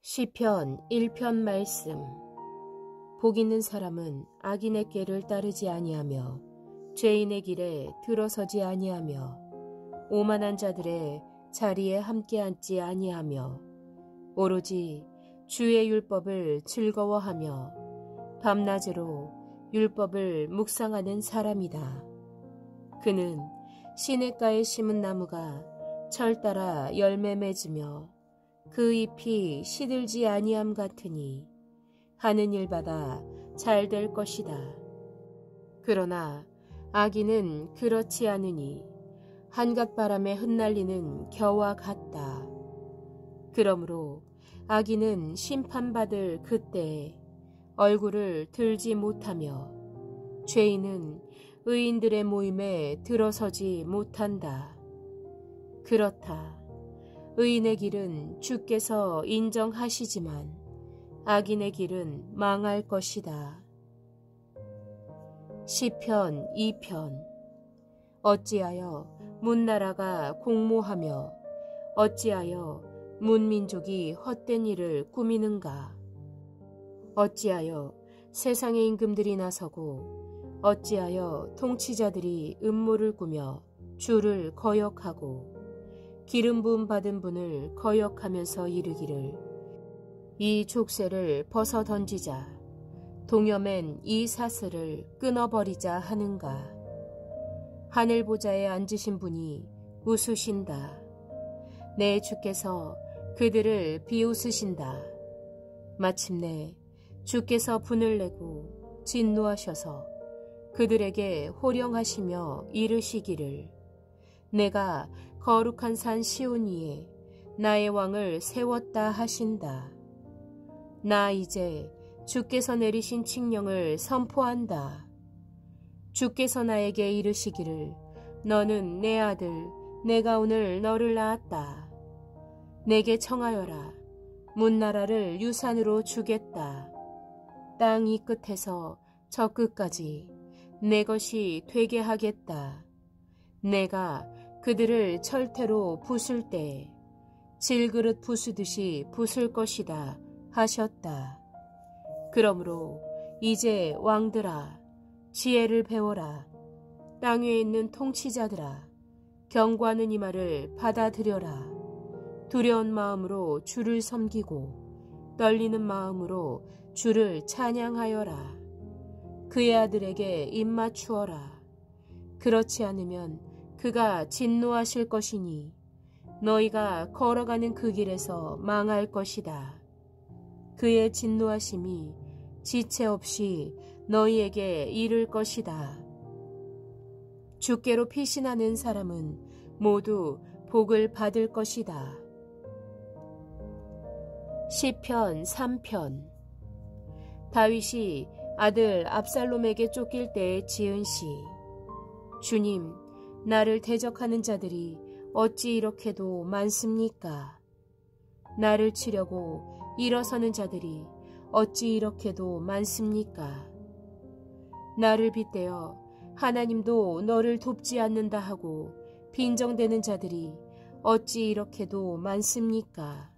시편 1편 말씀. 복 있는 사람은 악인의 꾀를 따르지 아니하며 죄인의 길에 들어서지 아니하며 오만한 자들의 자리에 함께 앉지 아니하며 오로지 주의 율법을 즐거워하며 밤낮으로 율법을 묵상하는 사람이다. 그는 시냇가에 심은 나무가 철 따라 열매 맺으며 그 잎이 시들지 아니함 같으니 하는 일마다 잘 될 것이다. 그러나 악인은 그렇지 않으니 한갓 바람에 흩날리는 겨와 같다. 그러므로 악인은 심판받을 그때에 얼굴을 들지 못하며 죄인은 의인들의 모임에 들어서지 못한다. 그렇다. 의인의 길은 주께서 인정하시지만 악인의 길은 망할 것이다. 시편 2편. 어찌하여 문나라가 공모하며 어찌하여 문민족이 헛된 일을 꾸미는가. 어찌하여 세상의 임금들이 나서고 어찌하여 통치자들이 음모를 꾸며 주를 거역하고 기름 부음 받은 분을 거역하면서 이르기를 이 족쇄를 벗어 던지자 동여맨 이 사슬을 끊어버리자 하는가. 하늘 보좌에 앉으신 분이 웃으신다. 내 주께서 그들을 비웃으신다. 마침내 주께서 분을 내고 진노하셔서 그들에게 호령하시며 이르시기를 내가 거룩한 산 시온 위에 나의 왕을 세웠다 하신다. 나 이제 주께서 내리신 칙령을 선포한다. 주께서 나에게 이르시기를 너는 내 아들 내가 오늘 너를 낳았다. 내게 청하여라. 문나라를 유산으로 주겠다. 땅 이 끝에서 저 끝까지 내 것이 되게 하겠다. 내가 그들을 철퇴로 부술 때 질그릇 부수듯이 부술 것이다 하셨다. 그러므로 이제 왕들아 지혜를 배워라. 땅 위에 있는 통치자들아 경고하는 이 말을 받아들여라. 두려운 마음으로 주를 섬기고 떨리는 마음으로 주를 찬양하여라. 그의 아들에게 입맞추어라. 그렇지 않으면 그가 진노하실 것이니 너희가 걸어가는 그 길에서 망할 것이다. 그의 진노하심이 지체 없이 너희에게 이를 것이다. 주께로 피신하는 사람은 모두 복을 받을 것이다. 시편 3편. 다윗이 아들 압살롬에게 쫓길 때에 지은 시. 주님, 나를 대적하는 자들이 어찌 이렇게도 많습니까? 나를 치려고 일어서는 자들이 어찌 이렇게도 많습니까? 나를 빗대어 하나님도 너를 돕지 않는다 하고 빈정대는 자들이 어찌 이렇게도 많습니까?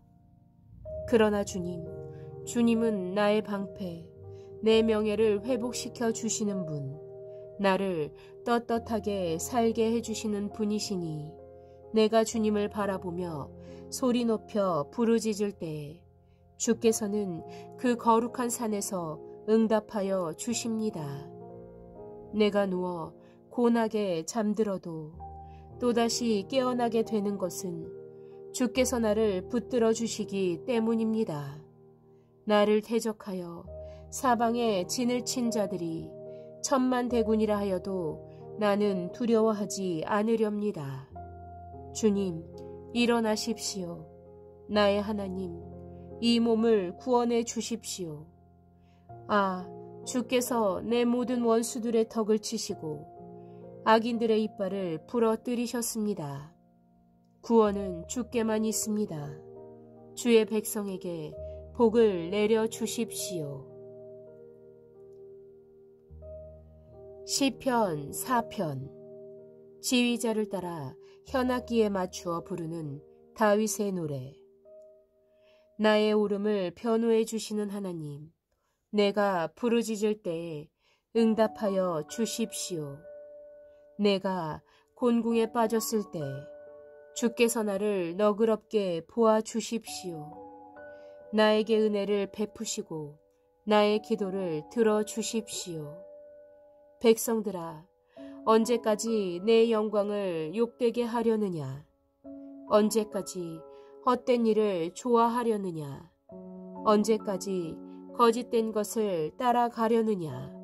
그러나 주님은 나의 방패, 내 명예를 회복시켜 주시는 분, 나를 떳떳하게 살게 해주시는 분이시니 내가 주님을 바라보며 소리 높여 부르짖을 때에 주께서는 그 거룩한 산에서 응답하여 주십니다. 내가 누워 고나게 잠들어도 또다시 깨어나게 되는 것은 주께서 나를 붙들어 주시기 때문입니다. 나를 대적하여 사방에 진을 친 자들이 천만대군이라 하여도 나는 두려워하지 않으렵니다. 주님, 일어나십시오. 나의 하나님, 이 몸을 구원해 주십시오. 아, 주께서 내 모든 원수들의 덕을 치시고 악인들의 이빨을 부러뜨리셨습니다. 구원은 주께만 있습니다. 주의 백성에게 복을 내려 주십시오. 시편 4편. 지휘자를 따라 현악기에 맞추어 부르는 다윗의 노래. 나의 울음을 변호해 주시는 하나님, 내가 부르짖을 때에 응답하여 주십시오. 내가 곤궁에 빠졌을 때 주께서 나를 너그럽게 보아 주십시오. 나에게 은혜를 베푸시고 나의 기도를 들어 주십시오. 백성들아, 언제까지 내 영광을 욕되게 하려느냐? 언제까지 헛된 일을 좋아하려느냐? 언제까지 거짓된 것을 따라가려느냐?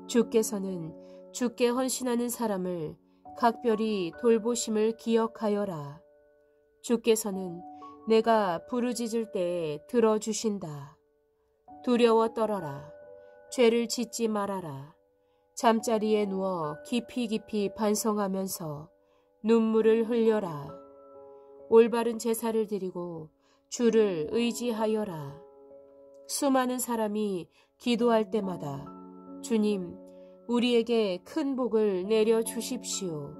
주께서는 주께 헌신하는 사람을 각별히 돌보심을 기억하여라. 주께서는 내가 부르짖을 때에 들어주신다. 두려워 떨어라. 죄를 짓지 말아라. 잠자리에 누워 깊이 깊이 반성하면서 눈물을 흘려라. 올바른 제사를 드리고 주를 의지하여라. 수많은 사람이 기도할 때마다 주님, 우리에게 큰 복을 내려 주십시오.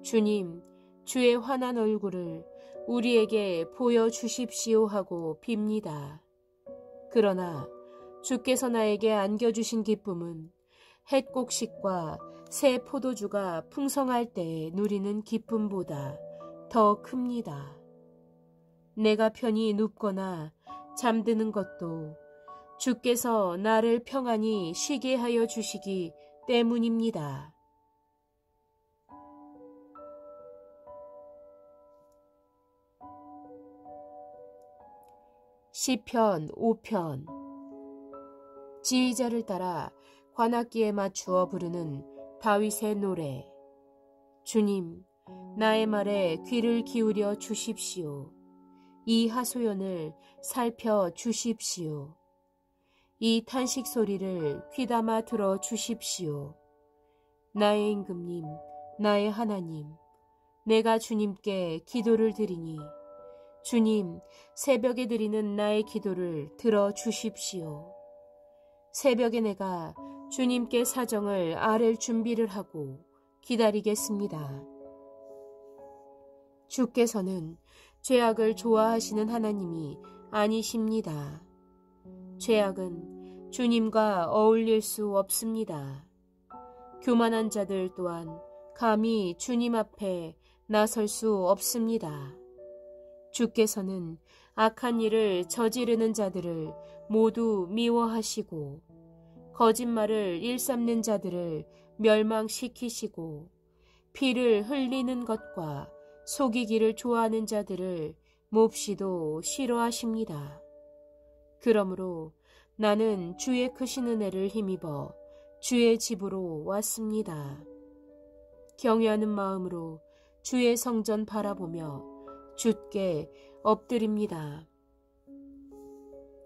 주님, 주의 환한 얼굴을 우리에게 보여주십시오 하고 빕니다. 그러나 주께서 나에게 안겨주신 기쁨은 햇곡식과 새 포도주가 풍성할 때 누리는 기쁨보다 더 큽니다. 내가 편히 눕거나 잠드는 것도 주께서 나를 평안히 쉬게 하여 주시기 때문입니다. 시편 5편. 지휘자를 따라 관악기에 맞추어 부르는 다윗의 노래. 주님, 나의 말에 귀를 기울여 주십시오. 이 하소연을 살펴 주십시오. 이 탄식 소리를 귀담아 들어 주십시오. 나의 임금님, 나의 하나님, 내가 주님께 기도를 드리니 주님, 새벽에 드리는 나의 기도를 들어 주십시오. 새벽에 내가 주님께 사정을 아랠 준비를 하고 기다리겠습니다. 주께서는 죄악을 좋아하시는 하나님이 아니십니다. 죄악은 주님과 어울릴 수 없습니다. 교만한 자들 또한 감히 주님 앞에 나설 수 없습니다. 주께서는 악한 일을 저지르는 자들을 모두 미워하시고 거짓말을 일삼는 자들을 멸망시키시고 피를 흘리는 것과 속이기를 좋아하는 자들을 몹시도 싫어하십니다. 그러므로 나는 주의 크신 은혜를 힘입어 주의 집으로 왔습니다. 경외하는 마음으로 주의 성전 바라보며 주께 엎드립니다.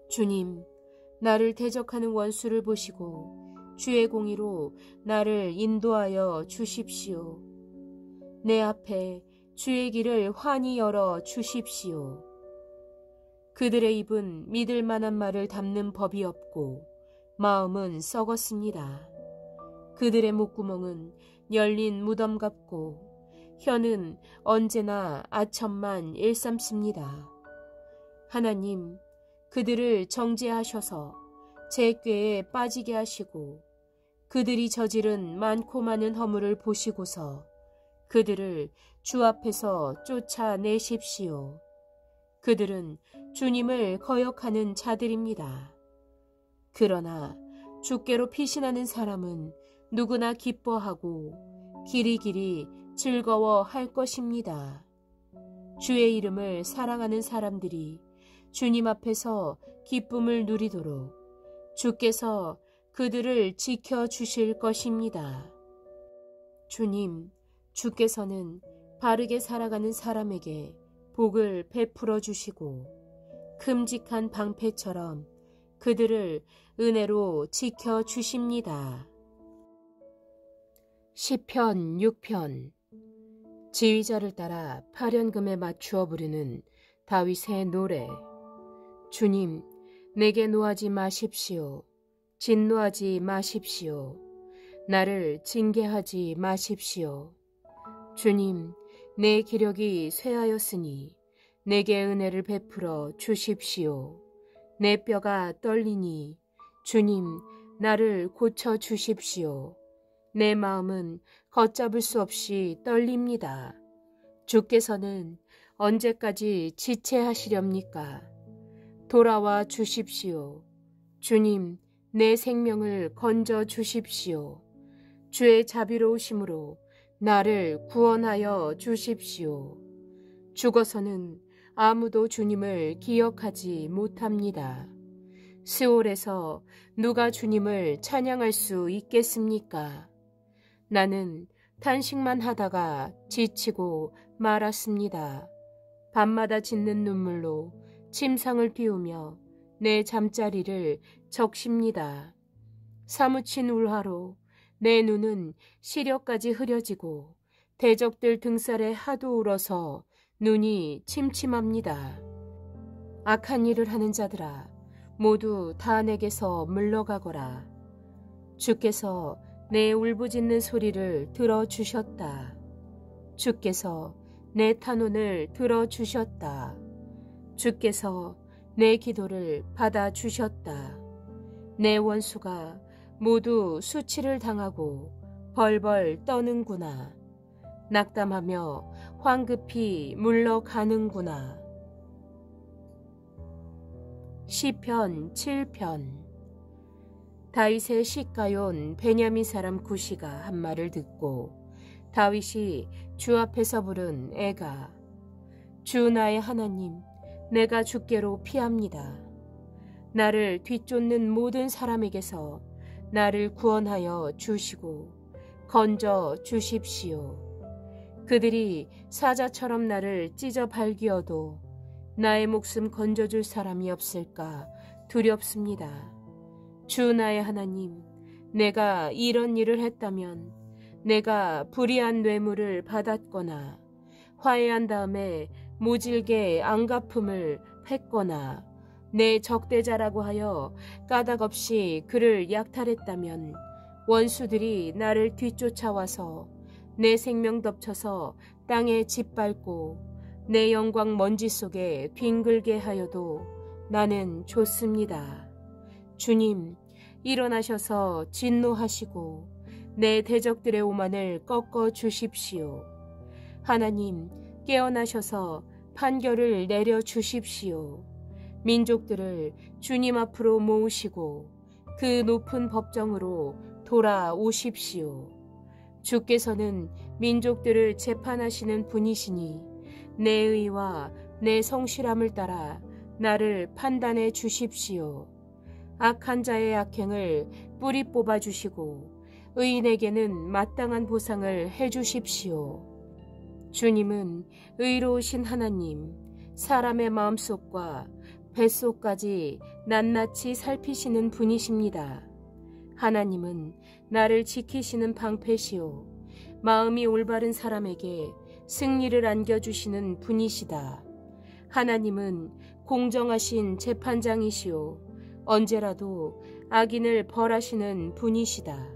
주님, 나를 대적하는 원수를 보시고 주의 공의로 나를 인도하여 주십시오. 내 앞에 주의 길을 환히 열어 주십시오. 그들의 입은 믿을 만한 말을 담는 법이 없고 마음은 썩었습니다. 그들의 목구멍은 열린 무덤 같고 혀는 언제나 아첨만 일삼습니다. 하나님, 그들을 정죄하셔서 제 꾀에 빠지게 하시고 그들이 저지른 많고 많은 허물을 보시고서 그들을 주 앞에서 쫓아내십시오. 그들은 주님을 거역하는 자들입니다. 그러나 주께로 피신하는 사람은 누구나 기뻐하고 길이길이 즐거워할 것입니다. 주의 이름을 사랑하는 사람들이 주님 앞에서 기쁨을 누리도록 주께서 그들을 지켜주실 것입니다. 주님, 주께서는 바르게 살아가는 사람에게 복을 베풀어 주시고 큼직한 방패처럼 그들을 은혜로 지켜주십니다. 시편 6편. 지휘자를 따라 파련금에 맞추어 부르는 다윗의 노래. 주님, 내게 노하지 마십시오. 진노하지 마십시오. 나를 징계하지 마십시오. 주님, 내 기력이 쇠하였으니 내게 은혜를 베풀어 주십시오. 내 뼈가 떨리니 주님 나를 고쳐 주십시오. 내 마음은 걷잡을 수 없이 떨립니다. 주께서는 언제까지 지체하시렵니까? 돌아와 주십시오. 주님, 내 생명을 건져 주십시오. 주의 자비로우심으로 나를 구원하여 주십시오. 죽어서는 아무도 주님을 기억하지 못합니다. 스올에서 누가 주님을 찬양할 수 있겠습니까? 나는 탄식만 하다가 지치고 말았습니다. 밤마다 짓는 눈물로 침상을 띄우며 내 잠자리를 적십니다. 사무친 울화로 내 눈은 시력까지 흐려지고 대적들 등살에 하도 울어서 눈이 침침합니다. 악한 일을 하는 자들아, 모두 다 내게서 물러가거라. 주께서 내 울부짖는 소리를 들어주셨다. 주께서 내 탄원을 들어주셨다. 주께서 내 기도를 받아주셨다. 내 원수가 모두 수치를 당하고 벌벌 떠는구나. 낙담하며 황급히 물러가는구나. 시편 7편. 다윗의 시가온 베냐민 사람 구시가 한 말을 듣고 다윗이 주 앞에서 부른 애가, 주 나의 하나님, 내가 주께로 피합니다. 나를 뒤쫓는 모든 사람에게서 나를 구원하여 주시고 건져 주십시오. 그들이 사자처럼 나를 찢어 발기어도 나의 목숨 건져줄 사람이 없을까 두렵습니다. 주 나의 하나님, 내가 이런 일을 했다면, 내가 불의한 뇌물을 받았거나 화해한 다음에 모질게 안갚음을 했거나 내 적대자라고 하여 까닭없이 그를 약탈했다면 원수들이 나를 뒤쫓아와서 내 생명 덮쳐서 땅에 짓밟고 내 영광 먼지 속에 뒹굴게 하여도 나는 좋습니다. 주님, 일어나셔서 진노하시고 내 대적들의 오만을 꺾어 주십시오. 하나님, 깨어나셔서 판결을 내려 주십시오. 민족들을 주님 앞으로 모으시고 그 높은 법정으로 돌아오십시오. 주께서는 민족들을 재판하시는 분이시니 내 의와 내 성실함을 따라 나를 판단해 주십시오. 악한 자의 악행을 뿌리 뽑아 주시고 의인에게는 마땅한 보상을 해 주십시오. 주님은 의로우신 하나님, 사람의 마음속과 뱃속까지 낱낱이 살피시는 분이십니다. 하나님은 나를 지키시는 방패시오, 마음이 올바른 사람에게 승리를 안겨주시는 분이시다. 하나님은 공정하신 재판장이시오, 언제라도 악인을 벌하시는 분이시다.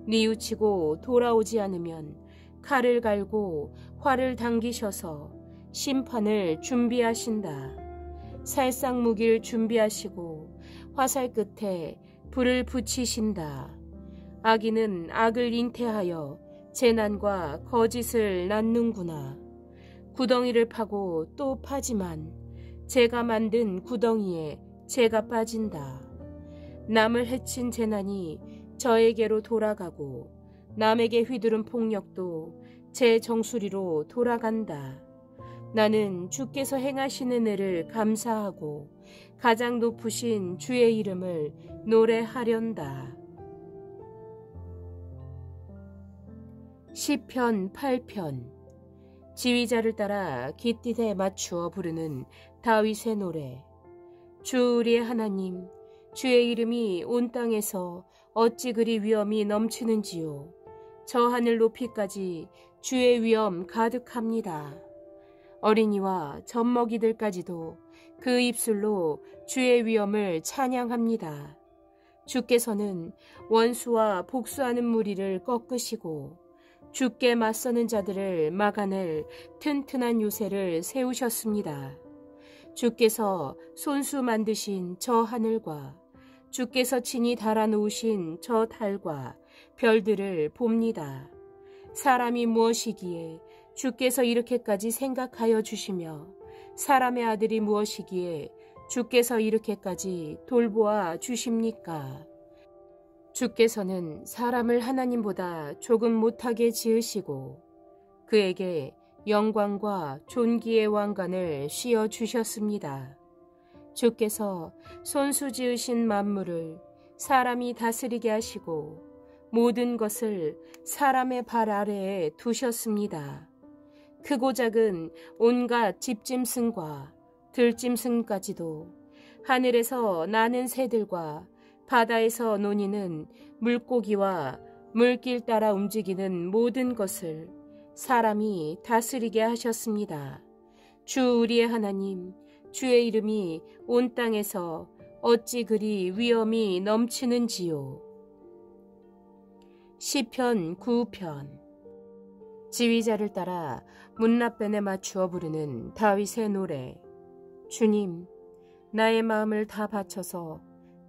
뉘우치고 돌아오지 않으면 칼을 갈고 활을 당기셔서 심판을 준비하신다. 살상 무기를 준비하시고 화살 끝에 불을 붙이신다. 악인은 악을 잉태하여 재난과 거짓을 낳는구나. 구덩이를 파고 또 파지만 제가 만든 구덩이에 제가 빠진다. 남을 해친 재난이 저에게로 돌아가고 남에게 휘두른 폭력도 제 정수리로 돌아간다. 나는 주께서 행하시는 애를 감사하고 가장 높으신 주의 이름을 노래하련다. 시편 8편. 지휘자를 따라 깃딧에 맞추어 부르는 다윗의 노래. 주 우리의 하나님, 주의 이름이 온 땅에서 어찌 그리 위엄이 넘치는지요. 저 하늘 높이까지 주의 위엄 가득합니다. 어린이와 젖먹이들까지도 그 입술로 주의 위엄을 찬양합니다. 주께서는 원수와 복수하는 무리를 꺾으시고 주께 맞서는 자들을 막아낼 튼튼한 요새를 세우셨습니다. 주께서 손수 만드신 저 하늘과 주께서 친히 달아놓으신 저 달과 별들을 봅니다. 사람이 무엇이기에 주께서 이렇게까지 생각하여 주시며 사람의 아들이 무엇이기에 주께서 이렇게까지 돌보아 주십니까? 주께서는 사람을 하나님보다 조금 못하게 지으시고 그에게 영광과 존귀의 왕관을 씌워 주셨습니다. 주께서 손수 지으신 만물을 사람이 다스리게 하시고 모든 것을 사람의 발 아래에 두셨습니다. 크고 작은 온갖 집짐승과 들짐승까지도 하늘에서 나는 새들과 바다에서 노니는 물고기와 물길 따라 움직이는 모든 것을 사람이 다스리게 하셨습니다. 주 우리의 하나님, 주의 이름이 온 땅에서 어찌 그리 위엄이 넘치는지요. 시편 9편. 지휘자를 따라 문나변에 맞추어 부르는 다윗의 노래. 주님, 나의 마음을 다 바쳐서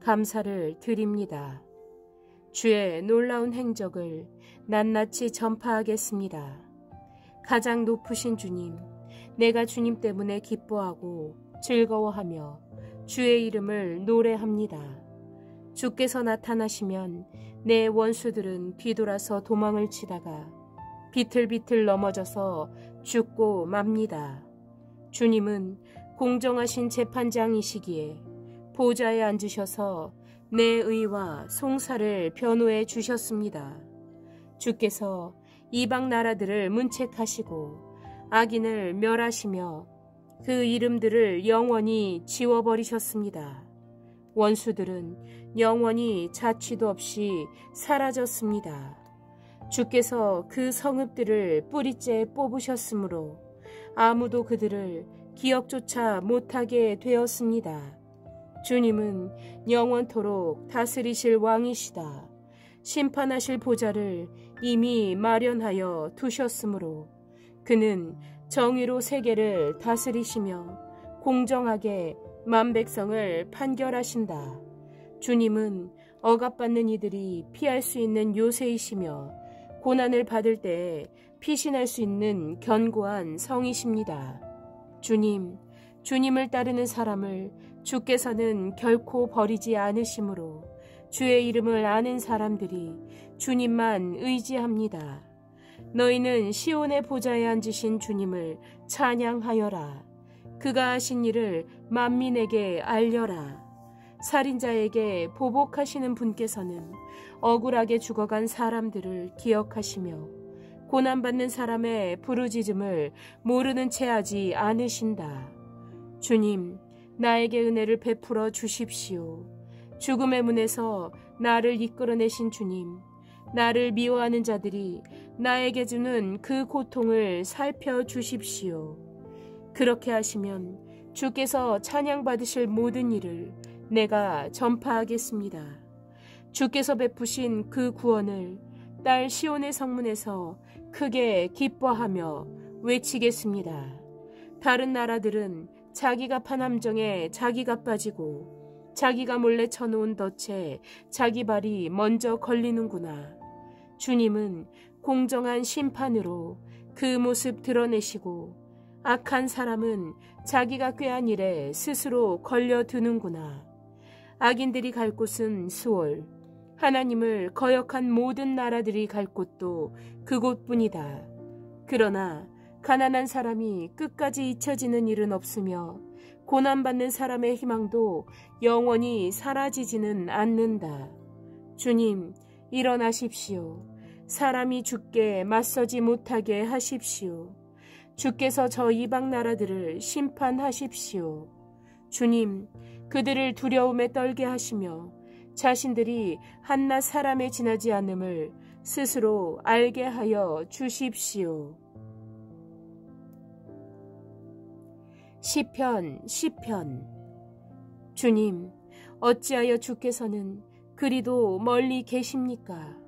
감사를 드립니다. 주의 놀라운 행적을 낱낱이 전파하겠습니다. 가장 높으신 주님, 내가 주님 때문에 기뻐하고 즐거워하며 주의 이름을 노래합니다. 주께서 나타나시면 내 원수들은 뒤돌아서 도망을 치다가 비틀비틀 넘어져서 죽고 맙니다. 주님은 공정하신 재판장이시기에 보좌에 앉으셔서 내 의와 송사를 변호해 주셨습니다. 주께서 이방 나라들을 문책하시고 악인을 멸하시며 그 이름들을 영원히 지워버리셨습니다. 원수들은 영원히 자취도 없이 사라졌습니다. 주께서 그 성읍들을 뿌리째 뽑으셨으므로 아무도 그들을 기억조차 못하게 되었습니다. 주님은 영원토록 다스리실 왕이시다. 심판하실 보좌를 이미 마련하여 두셨으므로 그는 정의로 세계를 다스리시며 공정하게 만백성을 판결하신다. 주님은 억압받는 이들이 피할 수 있는 요새이시며 고난을 받을 때에 피신할 수 있는 견고한 성이십니다. 주님, 주님을 따르는 사람을 주께서는 결코 버리지 않으시므로 주의 이름을 아는 사람들이 주님만 의지합니다. 너희는 시온의 보좌에 앉으신 주님을 찬양하여라. 그가 하신 일을 만민에게 알려라. 살인자에게 보복하시는 분께서는 억울하게 죽어간 사람들을 기억하시며 고난받는 사람의 부르짖음을 모르는 채 하지 않으신다. 주님, 나에게 은혜를 베풀어 주십시오. 죽음의 문에서 나를 이끌어내신 주님, 나를 미워하는 자들이 나에게 주는 그 고통을 살펴주십시오. 그렇게 하시면 주께서 찬양받으실 모든 일을 내가 전파하겠습니다. 주께서 베푸신 그 구원을 딸 시온의 성문에서 크게 기뻐하며 외치겠습니다. 다른 나라들은 자기가 판 함정에 자기가 빠지고 자기가 몰래 쳐놓은 덫에 자기 발이 먼저 걸리는구나. 주님은 공정한 심판으로 그 모습 드러내시고 악한 사람은 자기가 꾀한 일에 스스로 걸려드는구나. 악인들이 갈 곳은 수월, 하나님을 거역한 모든 나라들이 갈 곳도 그곳뿐이다. 그러나 가난한 사람이 끝까지 잊혀지는 일은 없으며 고난받는 사람의 희망도 영원히 사라지지는 않는다. 주님, 일어나십시오. 사람이 주께 맞서지 못하게 하십시오. 주께서 저 이방 나라들을 심판하십시오. 주님, 그들을 두려움에 떨게 하시며 자신들이 한낱 사람에 지나지 않음을 스스로 알게 하여 주십시오. 시편. 주님, 어찌하여 주께서는 그리도 멀리 계십니까?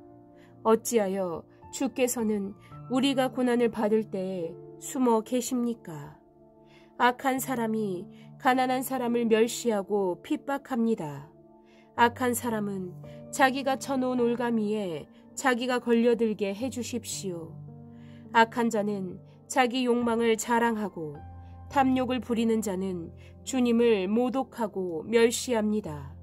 어찌하여 주께서는 우리가 고난을 받을 때에 숨어 계십니까? 악한 사람이 가난한 사람을 멸시하고 핍박합니다. 악한 사람은 자기가 쳐놓은 올가미에 자기가 걸려들게 해주십시오. 악한 자는 자기 욕망을 자랑하고 탐욕을 부리는 자는 주님을 모독하고 멸시합니다.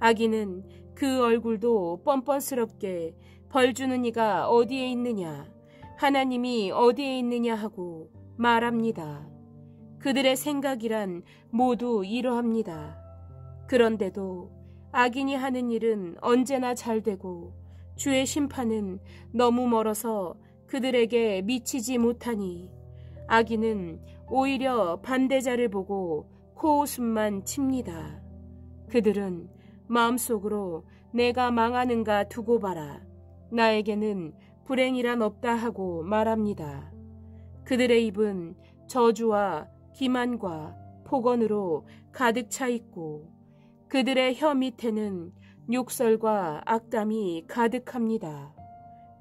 악인은 그 얼굴도 뻔뻔스럽게 벌 주는 이가 어디에 있느냐, 하나님이 어디에 있느냐 하고 말합니다. 그들의 생각이란 모두 이러합니다. 그런데도 악인이 하는 일은 언제나 잘되고 주의 심판은 너무 멀어서 그들에게 미치지 못하니 악인은 오히려 반대자를 보고 코웃음만 칩니다. 그들은 마음속으로 내가 망하는가 두고 봐라. 나에게는 불행이란 없다 하고 말합니다. 그들의 입은 저주와 기만과 폭언으로 가득 차 있고 그들의 혀 밑에는 욕설과 악담이 가득합니다.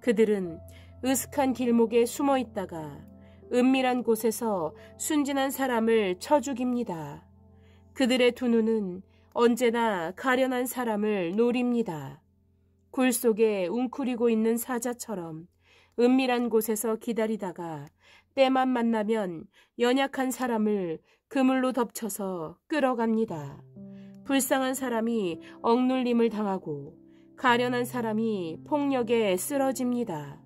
그들은 으슥한 길목에 숨어 있다가 은밀한 곳에서 순진한 사람을 쳐 죽입니다. 그들의 두 눈은 언제나 가련한 사람을 노립니다. 굴 속에 웅크리고 있는 사자처럼 은밀한 곳에서 기다리다가 때만 만나면 연약한 사람을 그물로 덮쳐서 끌어갑니다. 불쌍한 사람이 억눌림을 당하고 가련한 사람이 폭력에 쓰러집니다.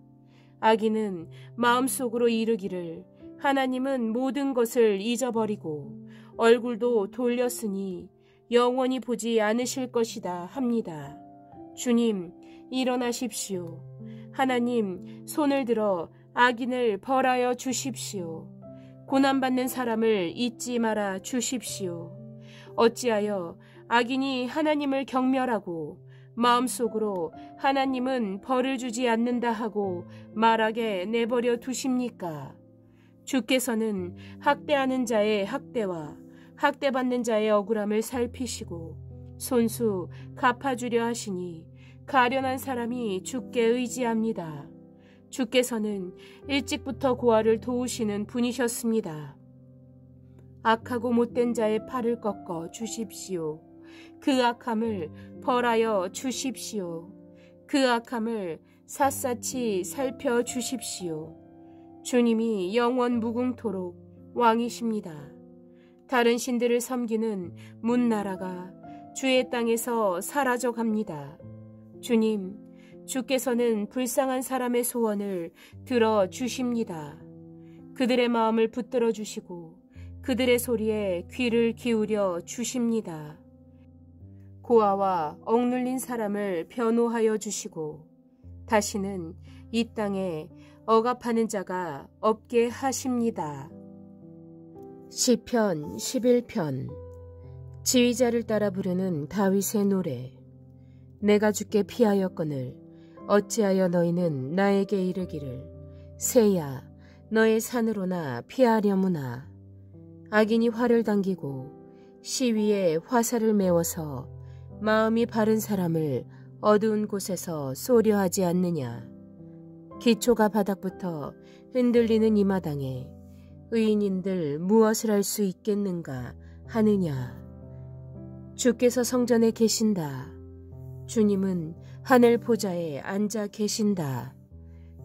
악인은 마음속으로 이르기를 하나님은 모든 것을 잊어버리고 얼굴도 돌렸으니 영원히 보지 않으실 것이다 합니다. 주님, 일어나십시오. 하나님, 손을 들어 악인을 벌하여 주십시오. 고난받는 사람을 잊지 말아 주십시오. 어찌하여 악인이 하나님을 경멸하고 마음속으로 하나님은 벌을 주지 않는다 하고 말하게 내버려 두십니까? 주께서는 학대하는 자의 학대와 학대받는 자의 억울함을 살피시고 손수 갚아주려 하시니 가련한 사람이 주께 의지합니다. 주께서는 일찍부터 고아를 도우시는 분이셨습니다. 악하고 못된 자의 팔을 꺾어 주십시오. 그 악함을 벌하여 주십시오. 그 악함을 샅샅이 살펴 주십시오. 주님이 영원 무궁토록 왕이십니다. 다른 신들을 섬기는 문나라가 주의 땅에서 사라져 갑니다. 주님, 주께서는 불쌍한 사람의 소원을 들어 주십니다. 그들의 마음을 붙들어 주시고 그들의 소리에 귀를 기울여 주십니다. 고아와 억눌린 사람을 변호하여 주시고 다시는 이 땅에 억압하는 자가 없게 하십니다. 시편 11편. 지휘자를 따라 부르는 다윗의 노래. 내가 주께 피하였거늘 어찌하여 너희는 나에게 이르기를 새야 너의 산으로나 피하려무나. 악인이 활을 당기고 시위에 화살을 메워서 마음이 바른 사람을 어두운 곳에서 쏘려 하지 않느냐. 기초가 바닥부터 흔들리는 이 마당에 의인인들 무엇을 할 수 있겠는가 하느냐. 주께서 성전에 계신다. 주님은 하늘 보좌에 앉아 계신다.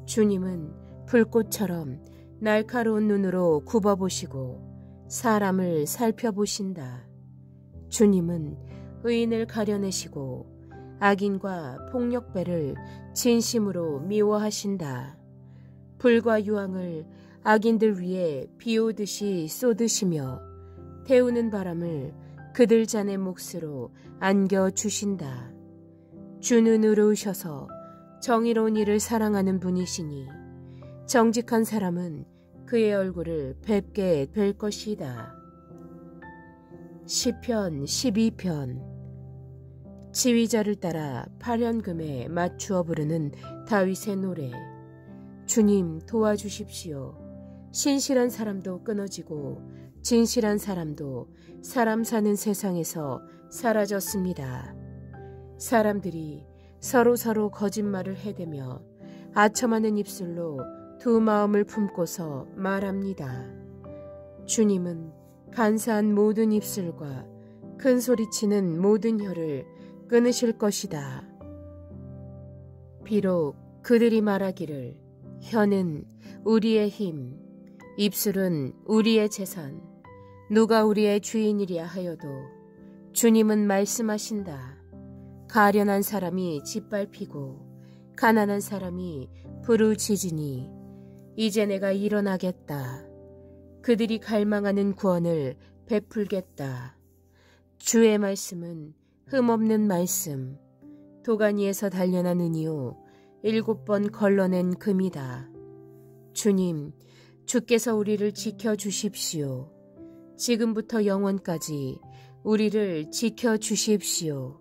주님은 불꽃처럼 날카로운 눈으로 굽어보시고 사람을 살펴보신다. 주님은 의인을 가려내시고 악인과 폭력배를 진심으로 미워하신다. 불과 유황을 악인들 위에 비오듯이 쏟으시며 태우는 바람을 그들 잔의 몫으로 안겨주신다. 주는 의로우셔서 정의로운 일을 사랑하는 분이시니 정직한 사람은 그의 얼굴을 뵙게 될 것이다. 시편 12편. 지휘자를 따라 파련금에 맞추어 부르는 다윗의 노래. 주님 도와주십시오. 신실한 사람도 끊어지고 진실한 사람도 사람 사는 세상에서 사라졌습니다. 사람들이 서로 거짓말을 해대며 아첨하는 입술로 두 마음을 품고서 말합니다. 주님은 간사한 모든 입술과 큰 소리치는 모든 혀를 끊으실 것이다. 비록 그들이 말하기를 혀는 우리의 힘, 입술은 우리의 재산, 누가 우리의 주인이랴 하여도 주님은 말씀하신다. 가련한 사람이 짓밟히고 가난한 사람이 부르짖으니 이제 내가 일어나겠다. 그들이 갈망하는 구원을 베풀겠다. 주의 말씀은 흠없는 말씀, 도가니에서 단련한 은이요 7번 걸러낸 금이다. 주님, 주께서 우리를 지켜주십시오. 지금부터 영원까지 우리를 지켜주십시오.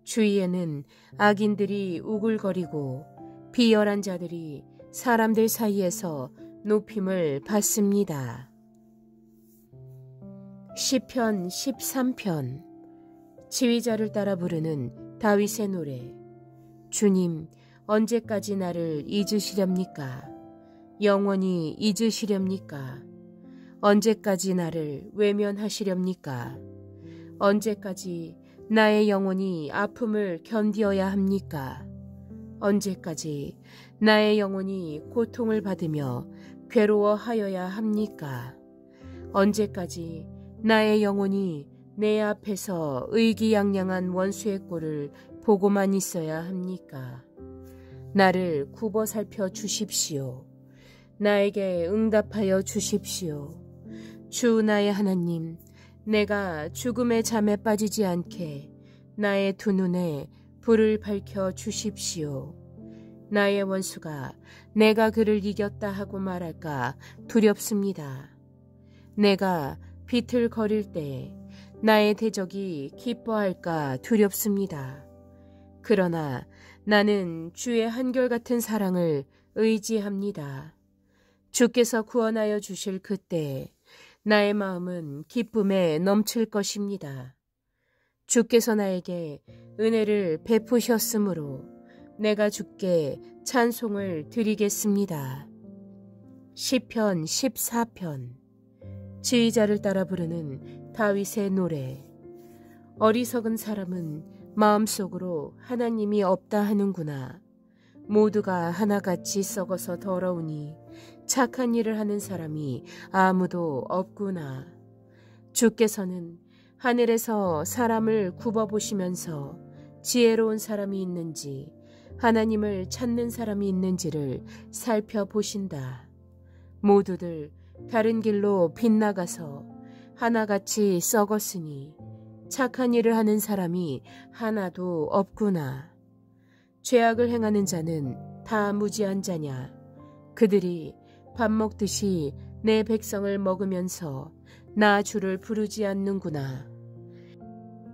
주위에는 악인들이 우글거리고 비열한 자들이 사람들 사이에서 높임을 받습니다. 시편 13편. 지휘자를 따라 부르는 다윗의 노래. 주님, 언제까지 나를 잊으시렵니까? 영원히 잊으시렵니까? 언제까지 나를 외면하시렵니까? 언제까지 나의 영혼이 아픔을 견디어야 합니까? 언제까지 나의 영혼이 고통을 받으며 괴로워하여야 합니까? 언제까지 나의 영혼이 내 앞에서 의기양양한 원수의 꼴을 보고만 있어야 합니까? 나를 굽어 살펴 주십시오. 나에게 응답하여 주십시오. 주 나의 하나님, 내가 죽음의 잠에 빠지지 않게 나의 두 눈에 불을 밝혀 주십시오. 나의 원수가 내가 그를 이겼다 하고 말할까 두렵습니다. 내가 비틀거릴 때 나의 대적이 기뻐할까 두렵습니다. 그러나 나는 주의 한결같은 사랑을 의지합니다. 주께서 구원하여 주실 그때 나의 마음은 기쁨에 넘칠 것입니다. 주께서 나에게 은혜를 베푸셨으므로 내가 주께 찬송을 드리겠습니다. 시편 14편. 지휘자를 따라 부르는 다윗의 노래. 어리석은 사람은 마음속으로 하나님이 없다 하는구나. 모두가 하나같이 썩어서 더러우니 착한 일을 하는 사람이 아무도 없구나. 주께서는 하늘에서 사람을 굽어보시면서 지혜로운 사람이 있는지 하나님을 찾는 사람이 있는지를 살펴보신다. 모두들 다른 길로 빗나가서 하나같이 썩었으니 착한 일을 하는 사람이 하나도 없구나. 죄악을 행하는 자는 다 무지한 자냐. 그들이 밥 먹듯이 내 백성을 먹으면서 나 주를 부르지 않는구나.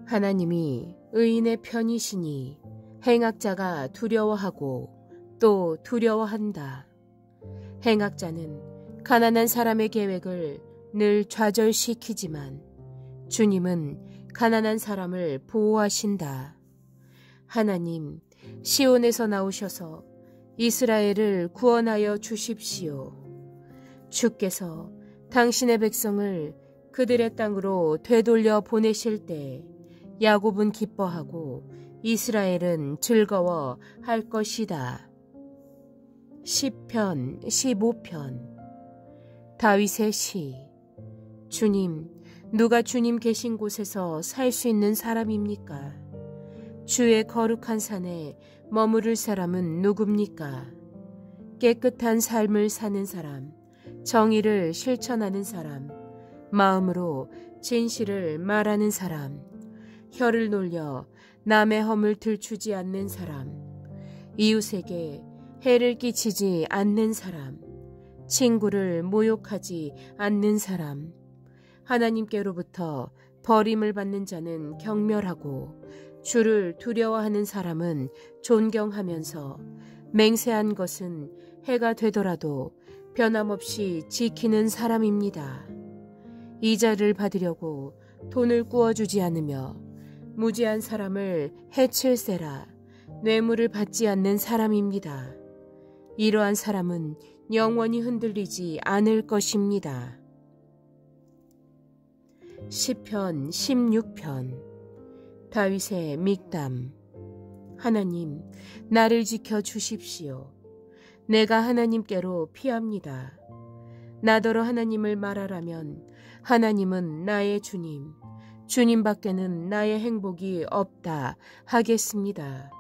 하나님이 의인의 편이시니 행악자가 두려워하고 또 두려워한다. 행악자는 가난한 사람의 계획을 늘 좌절시키지만 주님은 가난한 사람을 보호하신다. 하나님, 시온에서 나오셔서 이스라엘을 구원하여 주십시오. 주께서 당신의 백성을 그들의 땅으로 되돌려 보내실 때 야곱은 기뻐하고 이스라엘은 즐거워할 것이다. 시편 15편. 다윗의 시. 주님, 누가 주님 계신 곳에서 살 수 있는 사람입니까? 주의 거룩한 산에 머무를 사람은 누굽니까? 깨끗한 삶을 사는 사람, 정의를 실천하는 사람, 마음으로 진실을 말하는 사람, 혀를 놀려 남의 허물 들추지 않는 사람, 이웃에게 해를 끼치지 않는 사람, 친구를 모욕하지 않는 사람, 하나님께로부터 버림을 받는 자는 경멸하고 주를 두려워하는 사람은 존경하면서 맹세한 것은 해가 되더라도 변함없이 지키는 사람입니다. 이자를 받으려고 돈을 꾸어주지 않으며 무지한 사람을 해칠세라 뇌물을 받지 않는 사람입니다. 이러한 사람은 영원히 흔들리지 않을 것입니다. 시편 16편. 다윗의 믹담. 하나님, 나를 지켜 주십시오. 내가 하나님께로 피합니다. 나더러 하나님을 말하라면 하나님은 나의 주님, 주님밖에는 나의 행복이 없다 하겠습니다.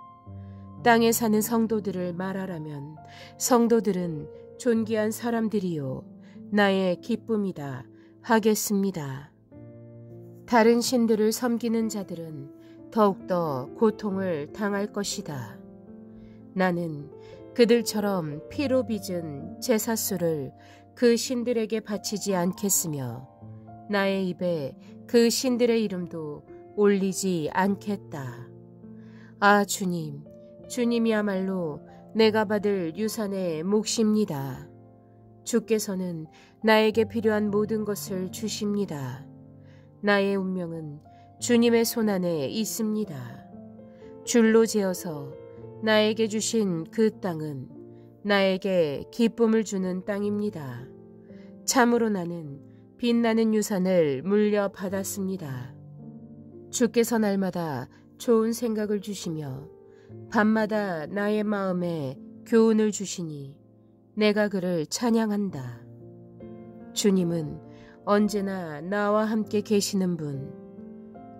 땅에 사는 성도들을 말하라면 성도들은 존귀한 사람들이요 나의 기쁨이다 하겠습니다. 다른 신들을 섬기는 자들은 더욱더 고통을 당할 것이다. 나는 그들처럼 피로 빚은 제사수를 그 신들에게 바치지 않겠으며 나의 입에 그 신들의 이름도 올리지 않겠다. 아 주님, 주님이야말로 내가 받을 유산의 몫입니다. 주께서는 나에게 필요한 모든 것을 주십니다. 나의 운명은 주님의 손안에 있습니다. 줄로 재어서 나에게 주신 그 땅은 나에게 기쁨을 주는 땅입니다. 참으로 나는 빛나는 유산을 물려받았습니다. 주께서 날마다 좋은 생각을 주시며 밤마다 나의 마음에 교훈을 주시니 내가 그를 찬양한다. 주님은 언제나 나와 함께 계시는 분,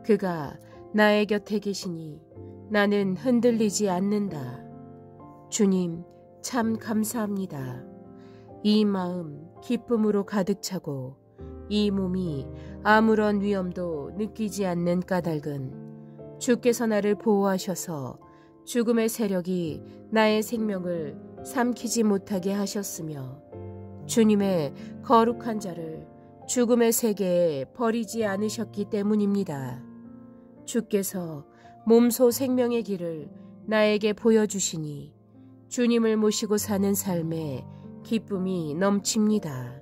그가 나의 곁에 계시니 나는 흔들리지 않는다. 주님, 참 감사합니다. 이 마음 기쁨으로 가득 차고 이 몸이 아무런 위험도 느끼지 않는 까닭은 주께서 나를 보호하셔서 죽음의 세력이 나의 생명을 삼키지 못하게 하셨으며 주님의 거룩한 자를 죽음의 세계에 버리지 않으셨기 때문입니다. 주께서 몸소 생명의 길을 나에게 보여주시니 주님을 모시고 사는 삶에 기쁨이 넘칩니다.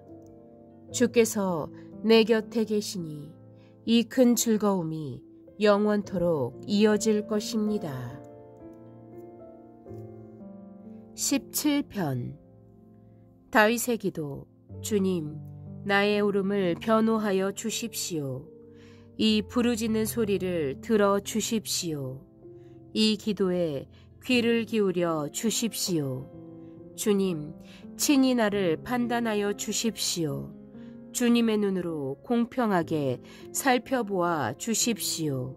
주께서 내 곁에 계시니 이 큰 즐거움이 영원토록 이어질 것입니다. 17편. 다윗의 기도. 주님, 나의 울음을 변호하여 주십시오. 이 부르짖는 소리를 들어 주십시오. 이 기도에 귀를 기울여 주십시오. 주님, 친히 나를 판단하여 주십시오. 주님의 눈으로 공평하게 살펴보아 주십시오.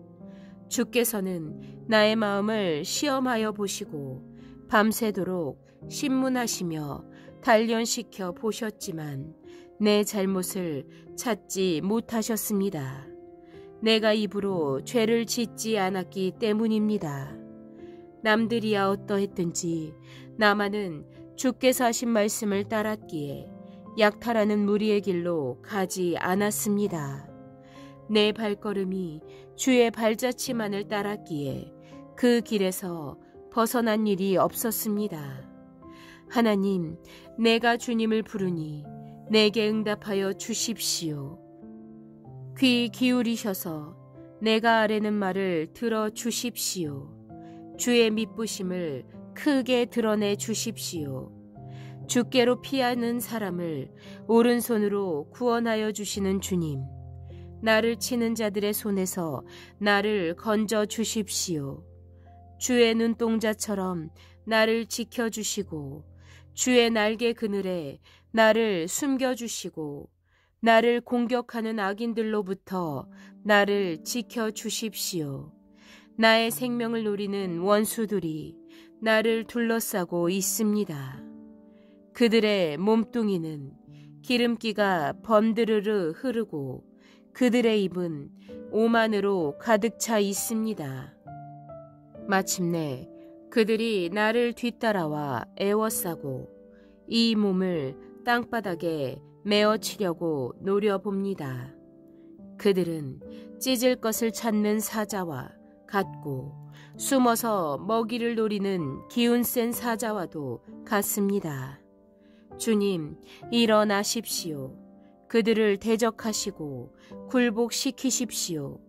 주께서는 나의 마음을 시험하여 보시고 밤새도록 신문하시며 단련시켜 보셨지만 내 잘못을 찾지 못하셨습니다. 내가 입으로 죄를 짓지 않았기 때문입니다. 남들이야 어떠했든지 나만은 주께서 하신 말씀을 따랐기에 약탈하는 무리의 길로 가지 않았습니다. 내 발걸음이 주의 발자취만을 따랐기에 그 길에서 벗어난 일이 없었습니다. 하나님, 내가 주님을 부르니 내게 응답하여 주십시오. 귀 기울이셔서 내가 아뢰는 말을 들어 주십시오. 주의 미쁘심을 크게 드러내 주십시오. 주께로 피하는 사람을 오른손으로 구원하여 주시는 주님, 나를 치는 자들의 손에서 나를 건져 주십시오. 주의 눈동자처럼 나를 지켜주시고 주의 날개 그늘에 나를 숨겨주시고 나를 공격하는 악인들로부터 나를 지켜주십시오. 나의 생명을 노리는 원수들이 나를 둘러싸고 있습니다. 그들의 몸뚱이는 기름기가 번드르르 흐르고 그들의 입은 오만으로 가득 차 있습니다. 마침내 그들이 나를 뒤따라와 애워싸고 이 몸을 땅바닥에 메어치려고 노려봅니다. 그들은 찢을 것을 찾는 사자와 같고 숨어서 먹이를 노리는 기운 센 사자와도 같습니다. 주님, 일어나십시오. 그들을 대적하시고 굴복시키십시오.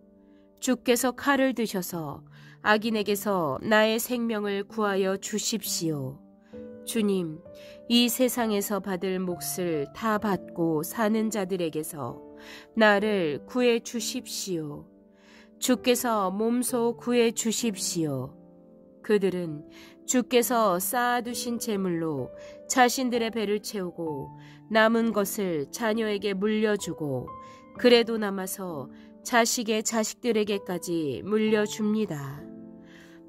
주께서 칼을 드셔서 악인에게서 나의 생명을 구하여 주십시오. 주님, 이 세상에서 받을 몫을 다 받고 사는 자들에게서 나를 구해 주십시오. 주께서 몸소 구해 주십시오. 그들은 주께서 쌓아두신 재물로 자신들의 배를 채우고 남은 것을 자녀에게 물려주고 그래도 남아서 자식의 자식들에게까지 물려줍니다.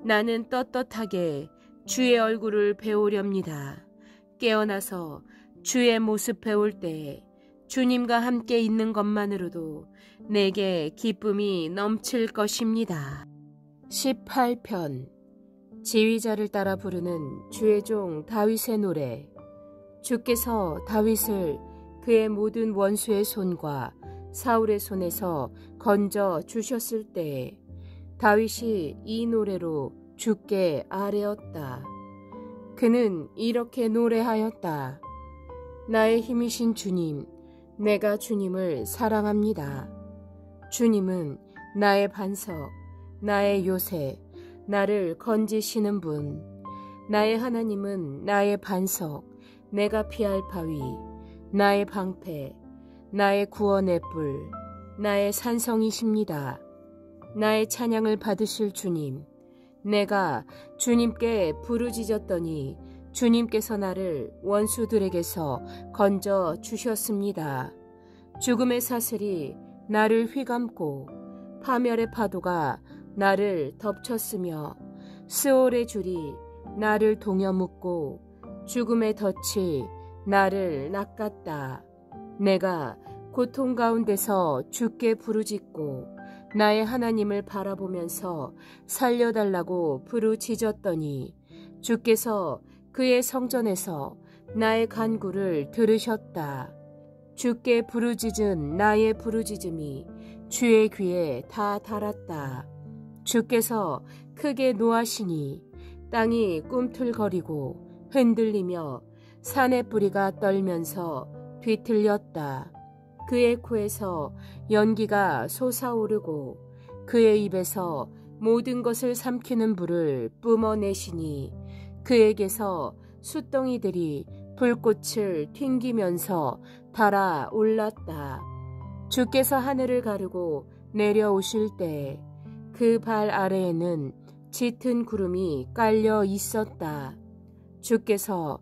나는 떳떳하게 주의 얼굴을 배우렵니다. 깨어나서 주의 모습 배울 때에 주님과 함께 있는 것만으로도 내게 기쁨이 넘칠 것입니다. 18편 지휘자를 따라 부르는 주의 종 다윗의 노래. 주께서 다윗을 그의 모든 원수의 손과 사울의 손에서 건져 주셨을 때에 다윗이 이 노래로 주께 아뢰었다. 그는 이렇게 노래하였다. 나의 힘이신 주님, 내가 주님을 사랑합니다. 주님은 나의 반석, 나의 요새, 나를 건지시는 분. 나의 하나님은 나의 반석, 내가 피할 바위, 나의 방패, 나의 구원의 뿔, 나의 산성이십니다. 나의 찬양을 받으실 주님, 내가 주님께 부르짖었더니 주님께서 나를 원수들에게서 건져 주셨습니다. 죽음의 사슬이 나를 휘감고 파멸의 파도가 나를 덮쳤으며 스올의 줄이 나를 동여 묶고 죽음의 덫이 나를 낚았다. 내가 고통 가운데서 주께 부르짖고 나의 하나님을 바라보면서 살려달라고 부르짖었더니 주께서 그의 성전에서 나의 간구를 들으셨다. 주께 부르짖은 나의 부르짖음이 주의 귀에 다 닳았다. 주께서 크게 노하시니 땅이 꿈틀거리고 흔들리며 산의 뿌리가 떨면서 뒤틀렸다. 그의 코에서 연기가 솟아오르고 그의 입에서 모든 것을 삼키는 불을 뿜어내시니 그에게서 숫덩이들이 불꽃을 튕기면서 달아올랐다. 주께서 하늘을 가르고 내려오실 때 그 발 아래에는 짙은 구름이 깔려 있었다. 주께서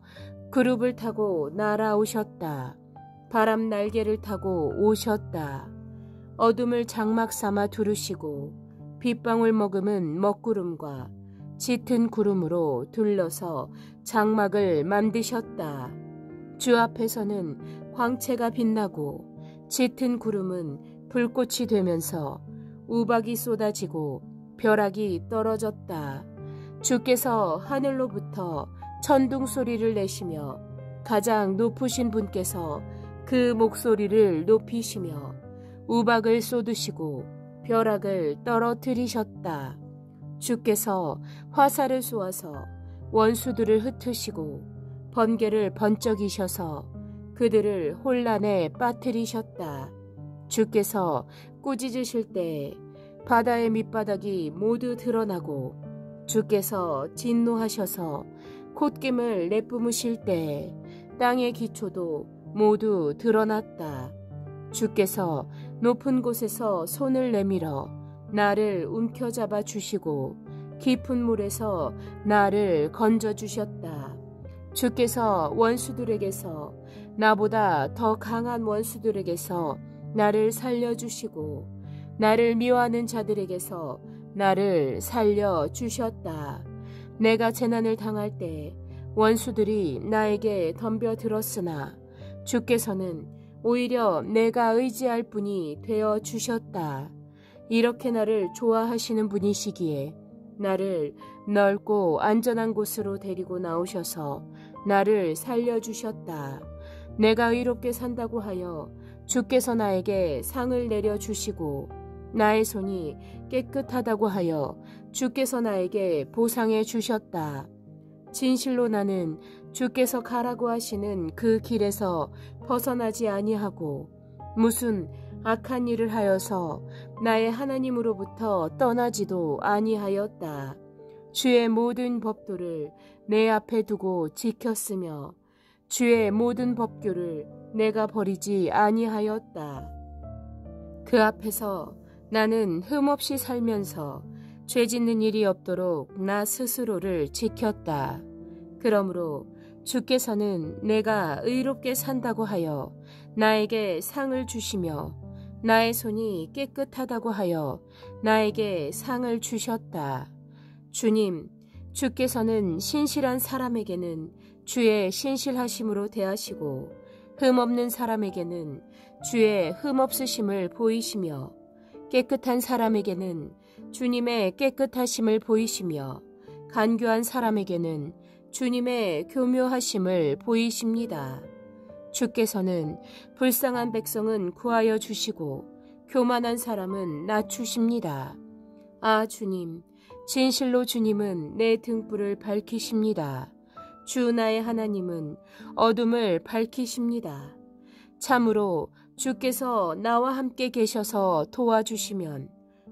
그룹을 타고 날아오셨다. 바람 날개를 타고 오셨다. 어둠을 장막 삼아 두르시고 빗방울 머금은 먹구름과 짙은 구름으로 둘러서 장막을 만드셨다. 주 앞에서는 광채가 빛나고 짙은 구름은 불꽃이 되면서 우박이 쏟아지고 벼락이 떨어졌다. 주께서 하늘로부터 천둥 소리를 내시며 가장 높으신 분께서 그 목소리를 높이시며 우박을 쏟으시고 벼락을 떨어뜨리셨다. 주께서 화살을 쏘아서 원수들을 흩으시고 번개를 번쩍이셔서 그들을 혼란에 빠뜨리셨다. 주께서 꾸짖으실 때 바다의 밑바닥이 모두 드러나고 주께서 진노하셔서 콧김을 내뿜으실 때 땅의 기초도 모두 드러났다. 주께서 높은 곳에서 손을 내밀어 나를 움켜잡아 주시고 깊은 물에서 나를 건져 주셨다. 주께서 원수들에게서 나보다 더 강한 원수들에게서 나를 살려주시고 나를 미워하는 자들에게서 나를 살려주셨다. 내가 재난을 당할 때 원수들이 나에게 덤벼들었으나 주께서는 오히려 내가 의지할 분이 되어 주셨다. 이렇게 나를 좋아하시는 분이시기에 나를 넓고 안전한 곳으로 데리고 나오셔서 나를 살려주셨다. 내가 의롭게 산다고 하여 주께서 나에게 상을 내려주시고 나의 손이 깨끗하다고 하여 주께서 나에게 보상해 주셨다. 진실로 나는 주께서 가라고 하시는 그 길에서 벗어나지 아니하고 무슨 악한 일을 하여서 나의 하나님으로부터 떠나지도 아니하였다. 주의 모든 법도를 내 앞에 두고 지켰으며 주의 모든 법규를 내가 버리지 아니하였다. 그 앞에서 나는 흠없이 살면서 죄 짓는 일이 없도록 나 스스로를 지켰다. 그러므로 주께서는 내가 의롭게 산다고 하여 나에게 상을 주시며 나의 손이 깨끗하다고 하여 나에게 상을 주셨다. 주님, 주께서는 신실한 사람에게는 주의 신실하심으로 대하시고 흠없는 사람에게는 주의 흠없으심을 보이시며 깨끗한 사람에게는 주님의 깨끗하심을 보이시며 간교한 사람에게는 주님의 교묘하심을 보이십니다. 주께서는 불쌍한 백성은 구하여 주시고 교만한 사람은 낮추십니다. 아, 주님, 진실로 주님은 내 등불을 밝히십니다. 주 나의 하나님은 어둠을 밝히십니다. 참으로 주께서 나와 함께 계셔서 도와주시면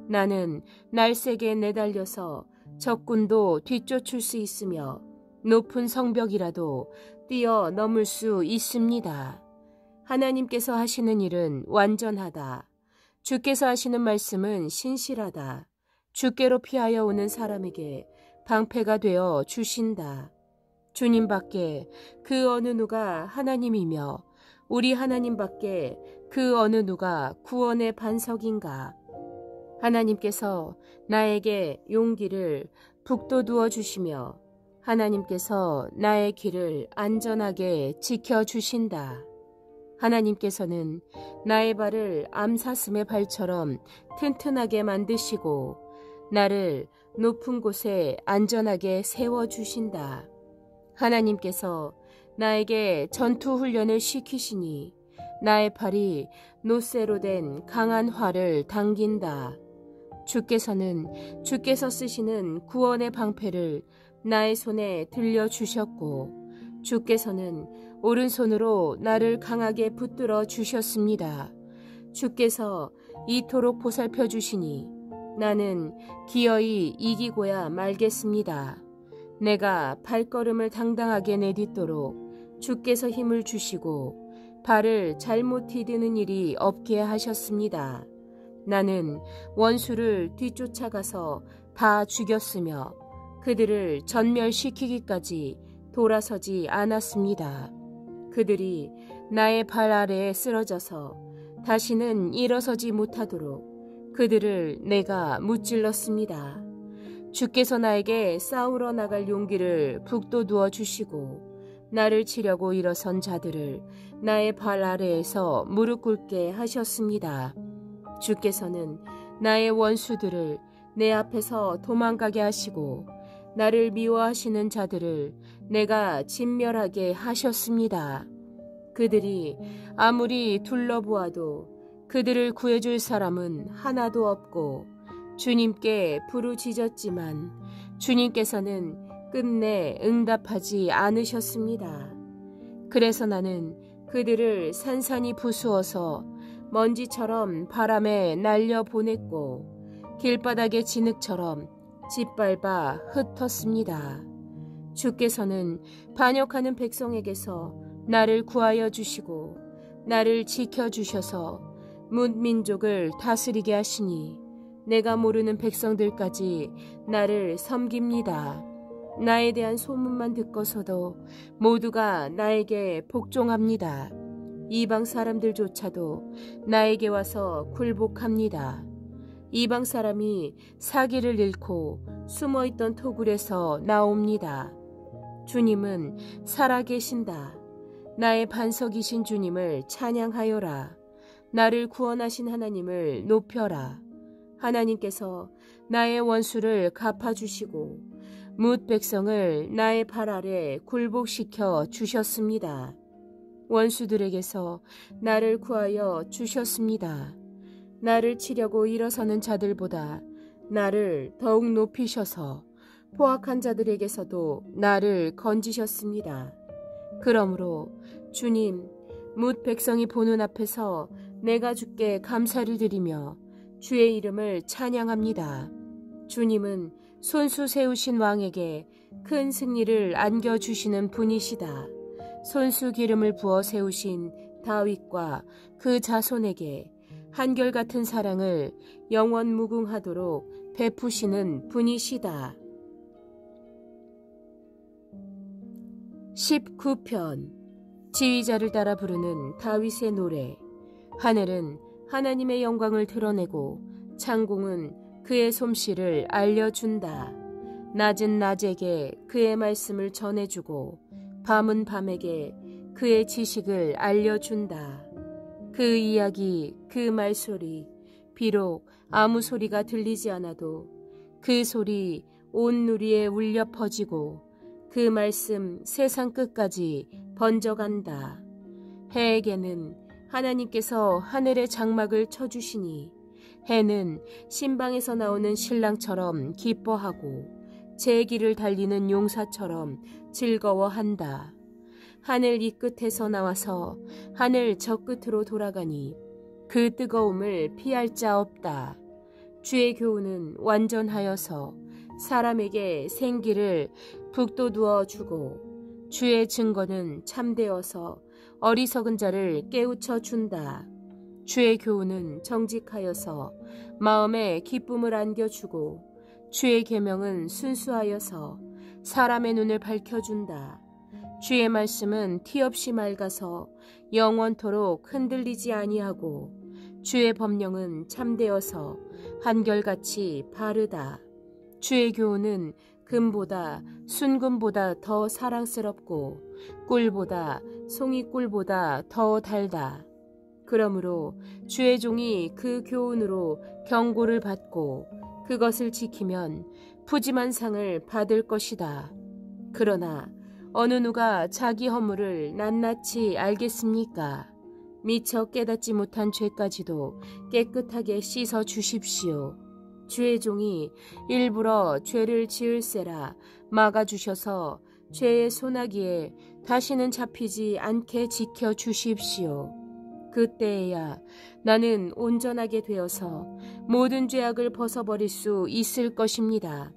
나는 날쌔게 내달려서 적군도 뒤쫓을 수 있으며 높은 성벽이라도 뛰어넘을 수 있습니다. 하나님께서 하시는 일은 완전하다. 주께서 하시는 말씀은 신실하다. 주께로 피하여 오는 사람에게 방패가 되어 주신다. 주님밖에 그 어느 누가 하나님이며 우리 하나님밖에 그 어느 누가 구원의 반석인가. 하나님께서 나에게 용기를 북돋우어 주시며 하나님께서 나의 길을 안전하게 지켜주신다. 하나님께서는 나의 발을 암사슴의 발처럼 튼튼하게 만드시고 나를 높은 곳에 안전하게 세워주신다. 하나님께서 나에게 전투훈련을 시키시니 나의 팔이 노쇠로 된 강한 활을 당긴다. 주께서는 주께서 쓰시는 구원의 방패를 나의 손에 들려주셨고 주께서는 오른손으로 나를 강하게 붙들어 주셨습니다. 주께서 이토록 보살펴 주시니 나는 기어이 이기고야 말겠습니다. 내가 발걸음을 당당하게 내딛도록 주께서 힘을 주시고 발을 잘못 디디는 일이 없게 하셨습니다. 나는 원수를 뒤쫓아가서 다 죽였으며 그들을 전멸시키기까지 돌아서지 않았습니다. 그들이 나의 발 아래에 쓰러져서 다시는 일어서지 못하도록 그들을 내가 무찔렀습니다. 주께서 나에게 싸우러 나갈 용기를 북돋우어 주시고 나를 치려고 일어선 자들을 나의 발 아래에서 무릎 꿇게 하셨습니다. 주께서는 나의 원수들을 내 앞에서 도망가게 하시고 나를 미워하시는 자들을 내가 진멸하게 하셨습니다. 그들이 아무리 둘러보아도 그들을 구해줄 사람은 하나도 없고 주님께 부르짖었지만 주님께서는 끝내 응답하지 않으셨습니다. 그래서 나는 그들을 산산이 부수어서 먼지처럼 바람에 날려보냈고 길바닥의 진흙처럼 짓밟아 흩었습니다. 주께서는 반역하는 백성에게서 나를 구하여 주시고 나를 지켜주셔서 뭇민족을 다스리게 하시니 내가 모르는 백성들까지 나를 섬깁니다. 나에 대한 소문만 듣고서도 모두가 나에게 복종합니다. 이방 사람들조차도 나에게 와서 굴복합니다. 이방 사람이 사기를 잃고 숨어있던 토굴에서 나옵니다. 주님은 살아계신다. 나의 반석이신 주님을 찬양하여라. 나를 구원하신 하나님을 높여라. 하나님께서 나의 원수를 갚아주시고 뭇 백성을 나의 발 아래 굴복시켜 주셨습니다. 원수들에게서 나를 구하여 주셨습니다. 나를 치려고 일어서는 자들보다 나를 더욱 높이셔서 포악한 자들에게서도 나를 건지셨습니다. 그러므로 주님, 뭇 백성이 보는 앞에서 내가 주께 감사를 드리며 주의 이름을 찬양합니다. 주님은 손수 세우신 왕에게 큰 승리를 안겨주시는 분이시다. 손수 기름을 부어 세우신 다윗과 그 자손에게 한결같은 사랑을 영원 무궁하도록 베푸시는 분이시다. 19편 지휘자를 따라 부르는 다윗의 노래. 하늘은 하나님의 영광을 드러내고 창공은 그의 솜씨를 알려준다. 낮은 낮에게 그의 말씀을 전해주고 밤은 밤에게 그의 지식을 알려준다. 그 이야기, 그 말소리, 비록 아무 소리가 들리지 않아도 그 소리 온 누리에 울려 퍼지고 그 말씀 세상 끝까지 번져간다. 해에게는 하나님께서 하늘의 장막을 쳐주시니 해는 신방에서 나오는 신랑처럼 기뻐하고 제 길을 달리는 용사처럼 즐거워한다. 하늘 이 끝에서 나와서 하늘 저 끝으로 돌아가니 그 뜨거움을 피할 자 없다. 주의 교훈은 완전하여서 사람에게 생기를 북돋우어 주고 주의 증거는 참되어서 어리석은 자를 깨우쳐 준다. 주의 교훈은 정직하여서 마음에 기쁨을 안겨주고 주의 계명은 순수하여서 사람의 눈을 밝혀준다. 주의 말씀은 티없이 맑아서 영원토록 흔들리지 아니하고 주의 법령은 참되어서 한결같이 바르다. 주의 교훈은 금보다 순금보다 더 사랑스럽고 꿀보다 송이꿀보다 더 달다. 그러므로 주의 종이 그 교훈으로 경고를 받고 그것을 지키면 푸짐한 상을 받을 것이다. 그러나 어느 누가 자기 허물을 낱낱이 알겠습니까? 미처 깨닫지 못한 죄까지도 깨끗하게 씻어 주십시오. 주의 종이 일부러 죄를 지을세라 막아주셔서 죄의 소나기에 다시는 잡히지 않게 지켜주십시오. 그때에야 나는 온전하게 되어서 모든 죄악을 벗어버릴 수 있을 것입니다.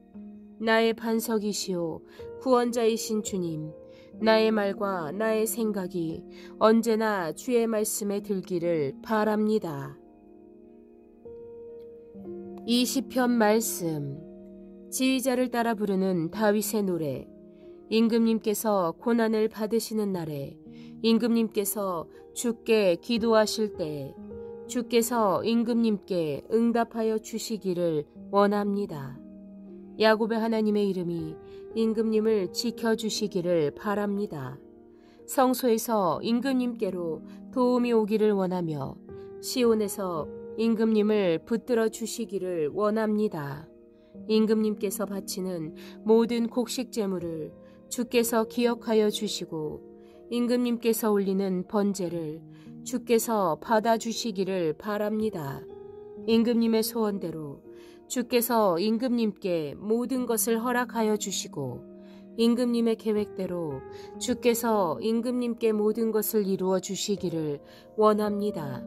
나의 반석이시오 구원자이신 주님, 나의 말과 나의 생각이 언제나 주의 말씀에 들기를 바랍니다. 20편 말씀. 지휘자를 따라 부르는 다윗의 노래. 임금님께서 고난을 받으시는 날에 임금님께서 주께 기도하실 때 주께서 임금님께 응답하여 주시기를 원합니다. 야곱의 하나님의 이름이 임금님을 지켜주시기를 바랍니다. 성소에서 임금님께로 도움이 오기를 원하며 시온에서 임금님을 붙들어 주시기를 원합니다. 임금님께서 바치는 모든 곡식 제물을 주께서 기억하여 주시고 임금님께서 올리는 번제를 주께서 받아주시기를 바랍니다. 임금님의 소원대로 주께서 임금님께 모든 것을 허락하여 주시고 임금님의 계획대로 주께서 임금님께 모든 것을 이루어 주시기를 원합니다.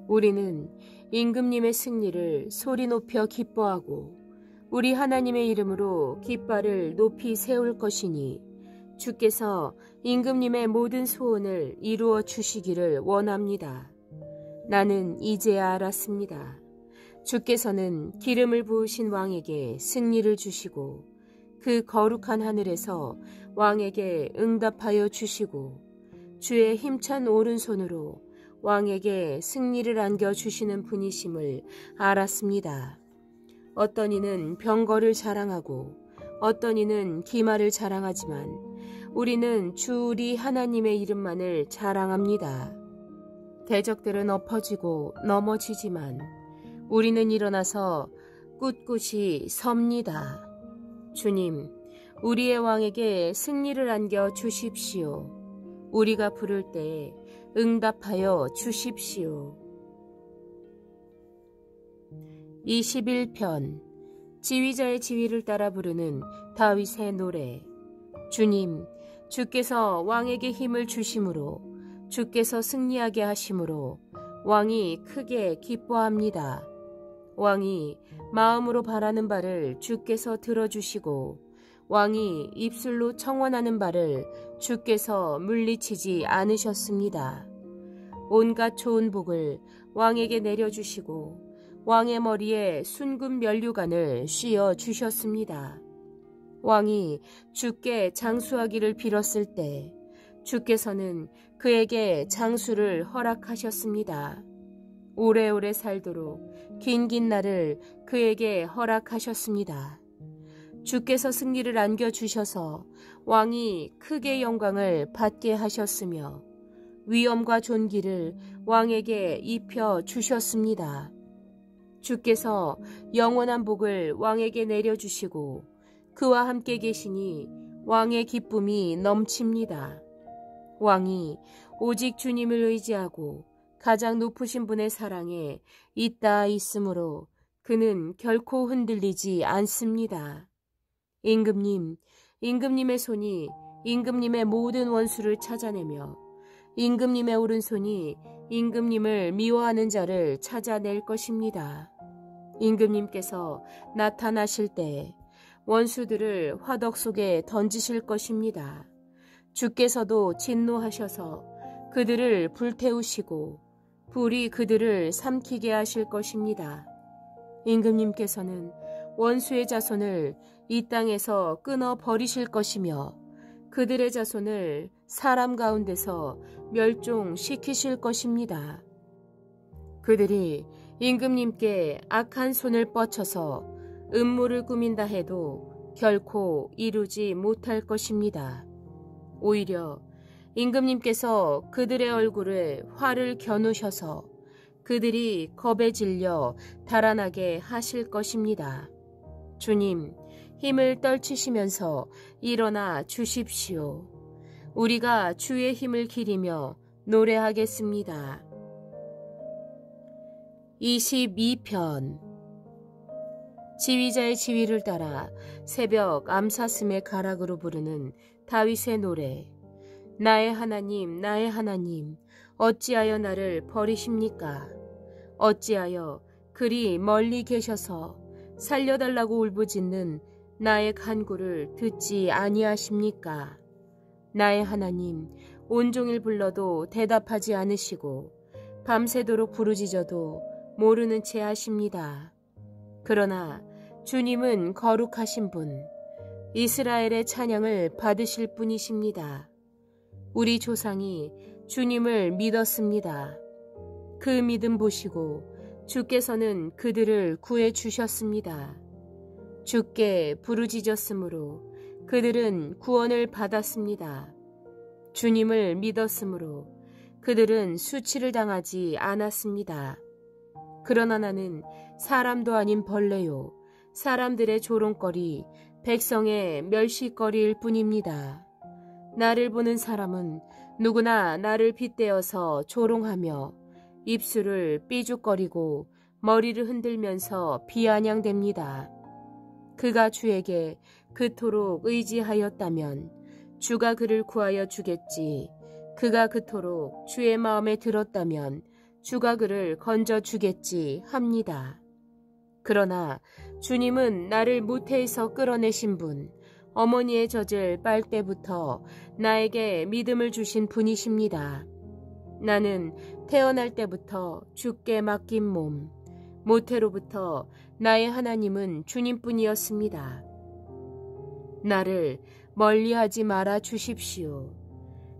우리는 임금님의 승리를 소리 높여 기뻐하고 우리 하나님의 이름으로 깃발을 높이 세울 것이니 주께서 임금님의 모든 소원을 이루어 주시기를 원합니다. 나는 이제야 알았습니다. 주께서는 기름을 부으신 왕에게 승리를 주시고 그 거룩한 하늘에서 왕에게 응답하여 주시고 주의 힘찬 오른손으로 왕에게 승리를 안겨주시는 분이심을 알았습니다. 어떤 이는 병거를 자랑하고 어떤 이는 기마를 자랑하지만 우리는 주 우리 하나님의 이름만을 자랑합니다. 대적들은 엎어지고 넘어지지만 우리는 일어나서 꿋꿋이 섭니다. 주님, 우리의 왕에게 승리를 안겨 주십시오. 우리가 부를 때 응답하여 주십시오. 21편 지휘자의 지휘를 따라 부르는 다윗의 노래. 주님, 주께서 왕에게 힘을 주심으로 주께서 승리하게 하심으로 왕이 크게 기뻐합니다. 왕이 마음으로 바라는 바를 주께서 들어주시고 왕이 입술로 청원하는 바를 주께서 물리치지 않으셨습니다. 온갖 좋은 복을 왕에게 내려주시고 왕의 머리에 순금 면류관을 씌워 주셨습니다. 왕이 주께 장수하기를 빌었을 때 주께서는 그에게 장수를 허락하셨습니다. 오래오래 살도록 긴긴 날을 그에게 허락하셨습니다. 주께서 승리를 안겨주셔서 왕이 크게 영광을 받게 하셨으며 위엄과 존귀를 왕에게 입혀 주셨습니다. 주께서 영원한 복을 왕에게 내려주시고 그와 함께 계시니 왕의 기쁨이 넘칩니다. 왕이 오직 주님을 의지하고 가장 높으신 분의 사랑에 잇따 있으므로 그는 결코 흔들리지 않습니다. 임금님의 손이 임금님의 모든 원수를 찾아내며 임금님의 오른손이 임금님을 미워하는 자를 찾아낼 것입니다. 임금님께서 나타나실 때 원수들을 화덕 속에 던지실 것입니다. 주께서도 진노하셔서 그들을 불태우시고 불이 그들을 삼키게 하실 것입니다. 임금님께서는 원수의 자손을 이 땅에서 끊어 버리실 것이며 그들의 자손을 사람 가운데서 멸종시키실 것입니다. 그들이 임금님께 악한 손을 뻗쳐서 음모를 꾸민다 해도 결코 이루지 못할 것입니다. 오히려 임금님께서 그들의 얼굴에 화를 겨누셔서 그들이 겁에 질려 달아나게 하실 것입니다. 주님, 힘을 떨치시면서 일어나 주십시오. 우리가 주의 힘을 기리며 노래하겠습니다. 22편. 지휘자의 지휘를 따라 새벽 암사슴의 가락으로 부르는 다윗의 노래. 나의 하나님, 나의 하나님, 어찌하여 나를 버리십니까? 어찌하여 그리 멀리 계셔서 살려달라고 울부짖는 나의 간구를 듣지 아니하십니까? 나의 하나님, 온종일 불러도 대답하지 않으시고 밤새도록 부르짖어도 모르는 채 하십니다. 그러나 주님은 거룩하신 분, 이스라엘의 찬양을 받으실 분이십니다. 우리 조상이 주님을 믿었습니다. 그 믿음 보시고 주께서는 그들을 구해 주셨습니다. 주께 부르짖었으므로 그들은 구원을 받았습니다. 주님을 믿었으므로 그들은 수치를 당하지 않았습니다. 그러나 나는 사람도 아닌 벌레요, 사람들의 조롱거리, 백성의 멸시거리일 뿐입니다. 나를 보는 사람은 누구나 나를 빗대어서 조롱하며 입술을 삐죽거리고 머리를 흔들면서 비아냥댑니다. 그가 주에게 그토록 의지하였다면 주가 그를 구하여 주겠지. 그가 그토록 주의 마음에 들었다면 주가 그를 건져주겠지 합니다. 그러나 주님은 나를 모태에서 끌어내신 분, 어머니의 젖을 빨 때부터 나에게 믿음을 주신 분이십니다. 나는 태어날 때부터 주께 맡긴 몸, 모태로부터 나의 하나님은 주님뿐이었습니다. 나를 멀리하지 말아 주십시오.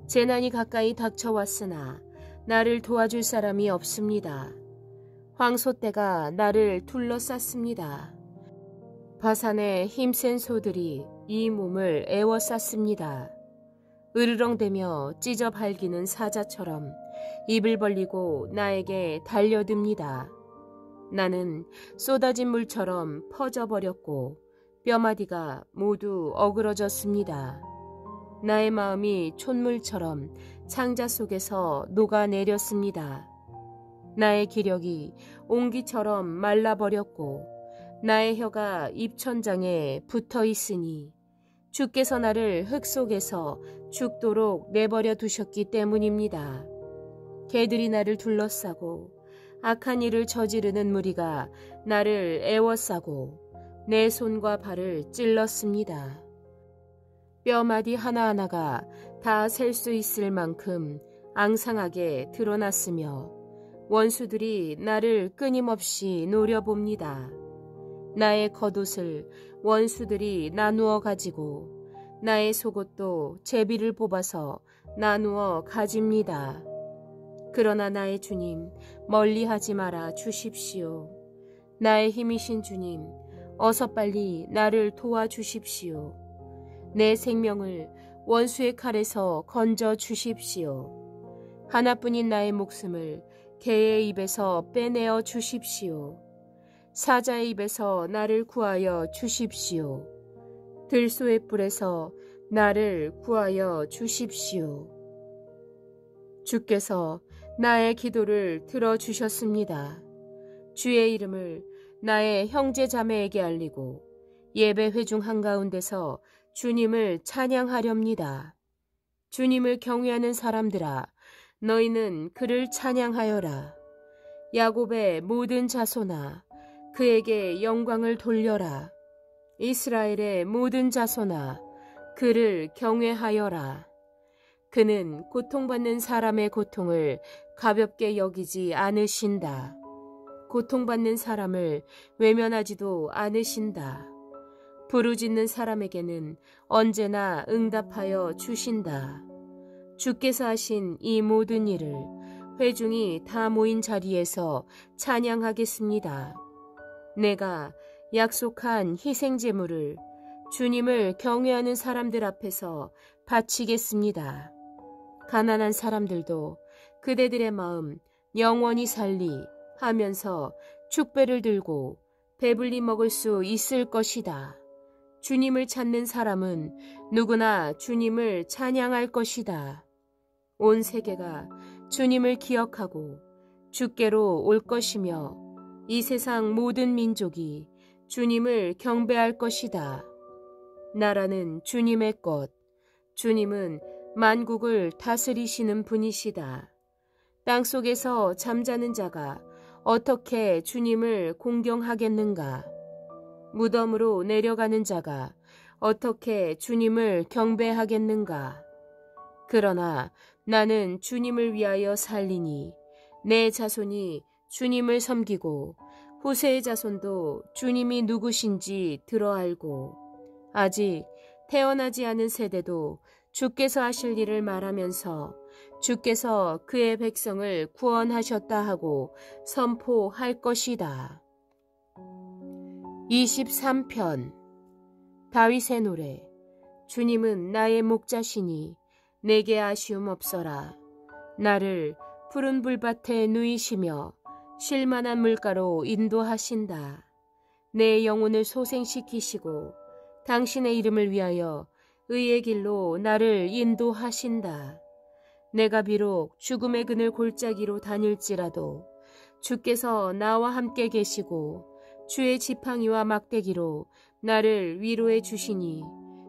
재난이 가까이 닥쳐왔으나 나를 도와줄 사람이 없습니다. 황소떼가 나를 둘러쌌습니다. 바산의 힘센 소들이 이 몸을 애워쌌습니다. 으르렁대며 찢어 발기는 사자처럼 입을 벌리고 나에게 달려듭니다. 나는 쏟아진 물처럼 퍼져버렸고 뼈마디가 모두 어그러졌습니다. 나의 마음이 촛물처럼 창자 속에서 녹아내렸습니다. 나의 기력이 옹기처럼 말라버렸고 나의 혀가 입천장에 붙어 있으니 주께서 나를 흙 속에서 죽도록 내버려 두셨기 때문입니다. 개들이 나를 둘러싸고 악한 일을 저지르는 무리가 나를 애워싸고 내 손과 발을 찔렀습니다. 뼈마디 하나하나가 다 셀 수 있을 만큼 앙상하게 드러났으며 원수들이 나를 끊임없이 노려봅니다. 나의 겉옷을 원수들이 나누어 가지고 나의 속옷도 제비를 뽑아서 나누어 가집니다. 그러나 나의 주님, 멀리하지 말아 주십시오. 나의 힘이신 주님, 어서 빨리 나를 도와주십시오. 내 생명을 원수의 칼에서 건져 주십시오. 하나뿐인 나의 목숨을 개의 입에서 빼내어 주십시오. 사자의 입에서 나를 구하여 주십시오. 들소의 뿔에서 나를 구하여 주십시오. 주께서 나의 기도를 들어주셨습니다. 주의 이름을 나의 형제 자매에게 알리고 예배 회중 한가운데서 주님을 찬양하렵니다. 주님을 경외하는 사람들아, 너희는 그를 찬양하여라. 야곱의 모든 자손아, 그에게 영광을 돌려라. 이스라엘의 모든 자손아, 그를 경외하여라. 그는 고통받는 사람의 고통을 가볍게 여기지 않으신다. 고통받는 사람을 외면하지도 않으신다. 부르짖는 사람에게는 언제나 응답하여 주신다. 주께서 하신 이 모든 일을 회중이 다 모인 자리에서 찬양하겠습니다. 내가 약속한 희생제물을 주님을 경외하는 사람들 앞에서 바치겠습니다. 가난한 사람들도 그대들의 마음 영원히 살리 하면서 축배를 들고 배불리 먹을 수 있을 것이다. 주님을 찾는 사람은 누구나 주님을 찬양할 것이다. 온 세계가 주님을 기억하고 주께로 올 것이며 이 세상 모든 민족이 주님을 경배할 것이다. 나라는 주님의 것, 주님은 만국을 다스리시는 분이시다. 땅속에서 잠자는 자가 어떻게 주님을 공경하겠는가? 무덤으로 내려가는 자가 어떻게 주님을 경배하겠는가? 그러나 나는 주님을 위하여 살리니 내 자손이 주님을 섬기고 후세의 자손도 주님이 누구신지 들어 알고 아직 태어나지 않은 세대도 주께서 하실 일을 말하면서 주께서 그의 백성을 구원하셨다 하고 선포할 것이다. 23편 다윗의 노래. 주님은 나의 목자시니 내게 아쉬움 없어라. 나를 푸른 불밭에 누이시며 쉴만한 물가로 인도하신다. 내 영혼을 소생시키시고 당신의 이름을 위하여 의의 길로 나를 인도하신다. 내가 비록 죽음의 그늘 골짜기로 다닐지라도 주께서 나와 함께 계시고 주의 지팡이와 막대기로 나를 위로해 주시니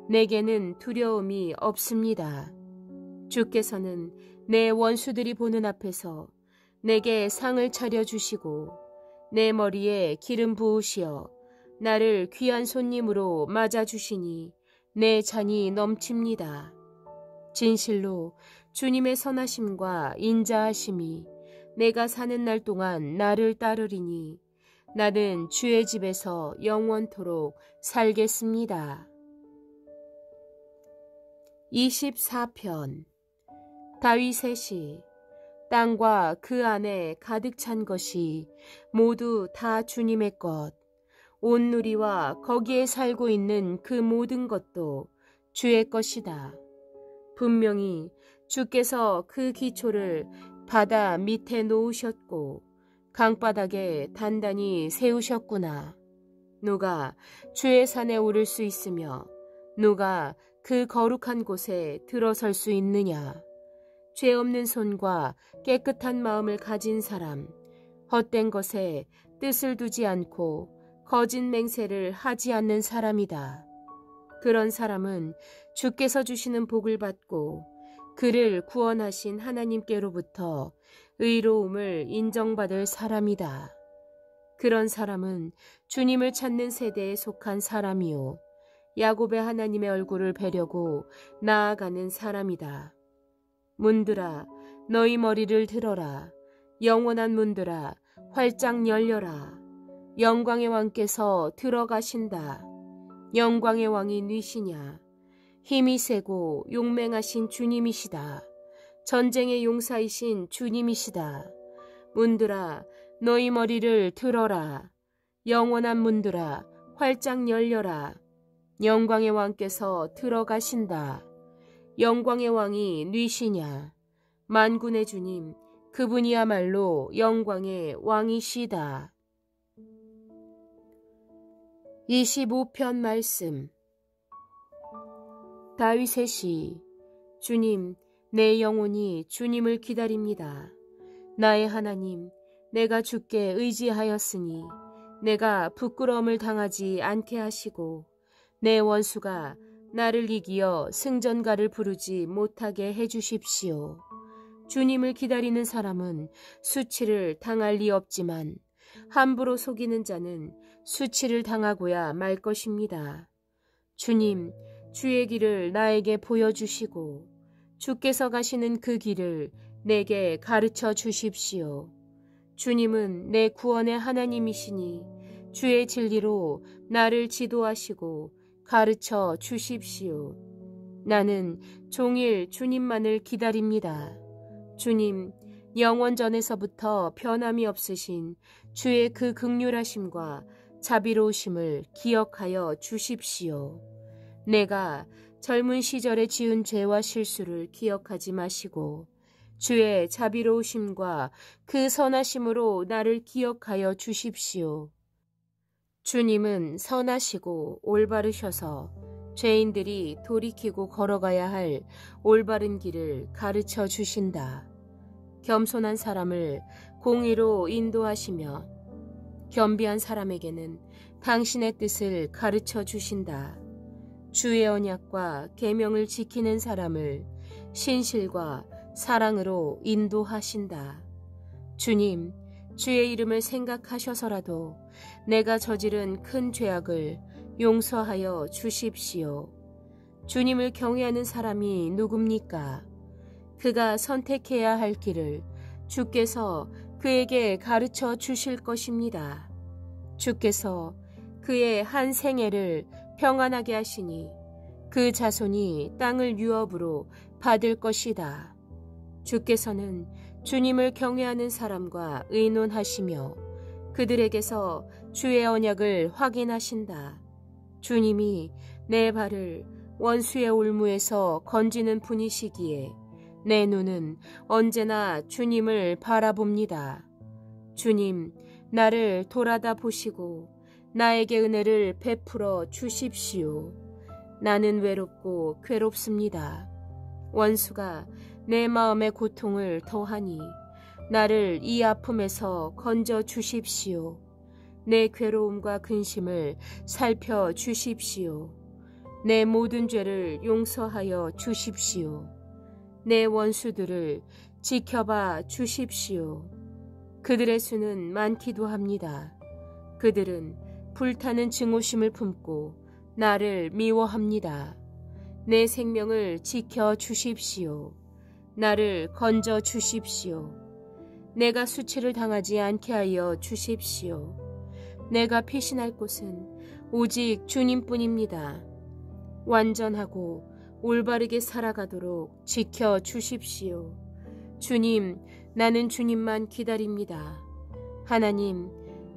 내게는 두려움이 없습니다. 주께서는 내 원수들이 보는 앞에서 내게 상을 차려주시고 내 머리에 기름 부으시어 나를 귀한 손님으로 맞아주시니 내 잔이 넘칩니다. 진실로 주님의 선하심과 인자하심이 내가 사는 날 동안 나를 따르리니 나는 주의 집에서 영원토록 살겠습니다. 24편 다윗의 시. 땅과 그 안에 가득 찬 것이 모두 다 주님의 것. 온 누리와 거기에 살고 있는 그 모든 것도 주의 것이다. 분명히 주께서 그 기초를 바다 밑에 놓으셨고 강바닥에 단단히 세우셨구나. 누가 주의 산에 오를 수 있으며 누가 그 거룩한 곳에 들어설 수 있느냐. 죄 없는 손과 깨끗한 마음을 가진 사람, 헛된 것에 뜻을 두지 않고 거짓 맹세를 하지 않는 사람이다. 그런 사람은 주께서 주시는 복을 받고 그를 구원하신 하나님께로부터 의로움을 인정받을 사람이다. 그런 사람은 주님을 찾는 세대에 속한 사람이요 야곱의 하나님의 얼굴을 뵈려고 나아가는 사람이다. 문들아 너희 머리를 들어라. 영원한 문들아 활짝 열려라. 영광의 왕께서 들어가신다. 영광의 왕이 누이시냐. 힘이 세고 용맹하신 주님이시다. 전쟁의 용사이신 주님이시다. 문들아 너희 머리를 들어라. 영원한 문들아 활짝 열려라. 영광의 왕께서 들어가신다. 영광의 왕이 누이시냐. 만군의 주님 그분이야말로 영광의 왕이시다. 25편 말씀. 다윗의 시. 주님, 내 영혼이 주님을 기다립니다. 나의 하나님, 내가 주께 의지하였으니 내가 부끄러움을 당하지 않게 하시고 내 원수가 나를 이기어 승전가를 부르지 못하게 해주십시오. 주님을 기다리는 사람은 수치를 당할 리 없지만 함부로 속이는 자는 수치를 당하고야 말 것입니다. 주님, 주의 길을 나에게 보여주시고 주께서 가시는 그 길을 내게 가르쳐 주십시오. 주님은 내 구원의 하나님이시니 주의 진리로 나를 지도하시고 가르쳐 주십시오. 나는 종일 주님만을 기다립니다. 주님, 영원전에서부터 변함이 없으신 주의 그 긍휼하심과 자비로우심을 기억하여 주십시오. 내가 젊은 시절에 지은 죄와 실수를 기억하지 마시고 주의 자비로우심과 그 선하심으로 나를 기억하여 주십시오. 주님은 선하시고 올바르셔서 죄인들이 돌이키고 걸어가야 할 올바른 길을 가르쳐 주신다. 겸손한 사람을 공의로 인도하시며 겸비한 사람에게는 당신의 뜻을 가르쳐 주신다. 주의 언약과 계명을 지키는 사람을 신실과 사랑으로 인도하신다. 주님, 주의 이름을 생각하셔서라도 내가 저지른 큰 죄악을 용서하여 주십시오. 주님을 경외하는 사람이 누굽니까? 그가 선택해야 할 길을 주께서 그에게 가르쳐 주실 것입니다. 주께서 그의 한 생애를 평안하게 하시니 그 자손이 땅을 유업으로 받을 것이다. 주께서는 주님을 경외하는 사람과 의논하시며 그들에게서 주의 언약을 확인하신다. 주님이 내 발을 원수의 올무에서 건지는 분이시기에 내 눈은 언제나 주님을 바라봅니다. 주님, 나를 돌아다 보시고 나에게 은혜를 베풀어 주십시오. 나는 외롭고 괴롭습니다. 원수가 내 마음의 고통을 더하니 나를 이 아픔에서 건져 주십시오. 내 괴로움과 근심을 살펴 주십시오. 내 모든 죄를 용서하여 주십시오. 내 원수들을 지켜봐 주십시오. 그들의 수는 많기도 합니다. 그들은 불타는 증오심을 품고 나를 미워합니다. 내 생명을 지켜 주십시오. 나를 건져 주십시오. 내가 수치를 당하지 않게 하여 주십시오. 내가 피신할 곳은 오직 주님뿐입니다. 완전하고 올바르게 살아가도록 지켜 주십시오. 주님, 나는 주님만 기다립니다. 하나님,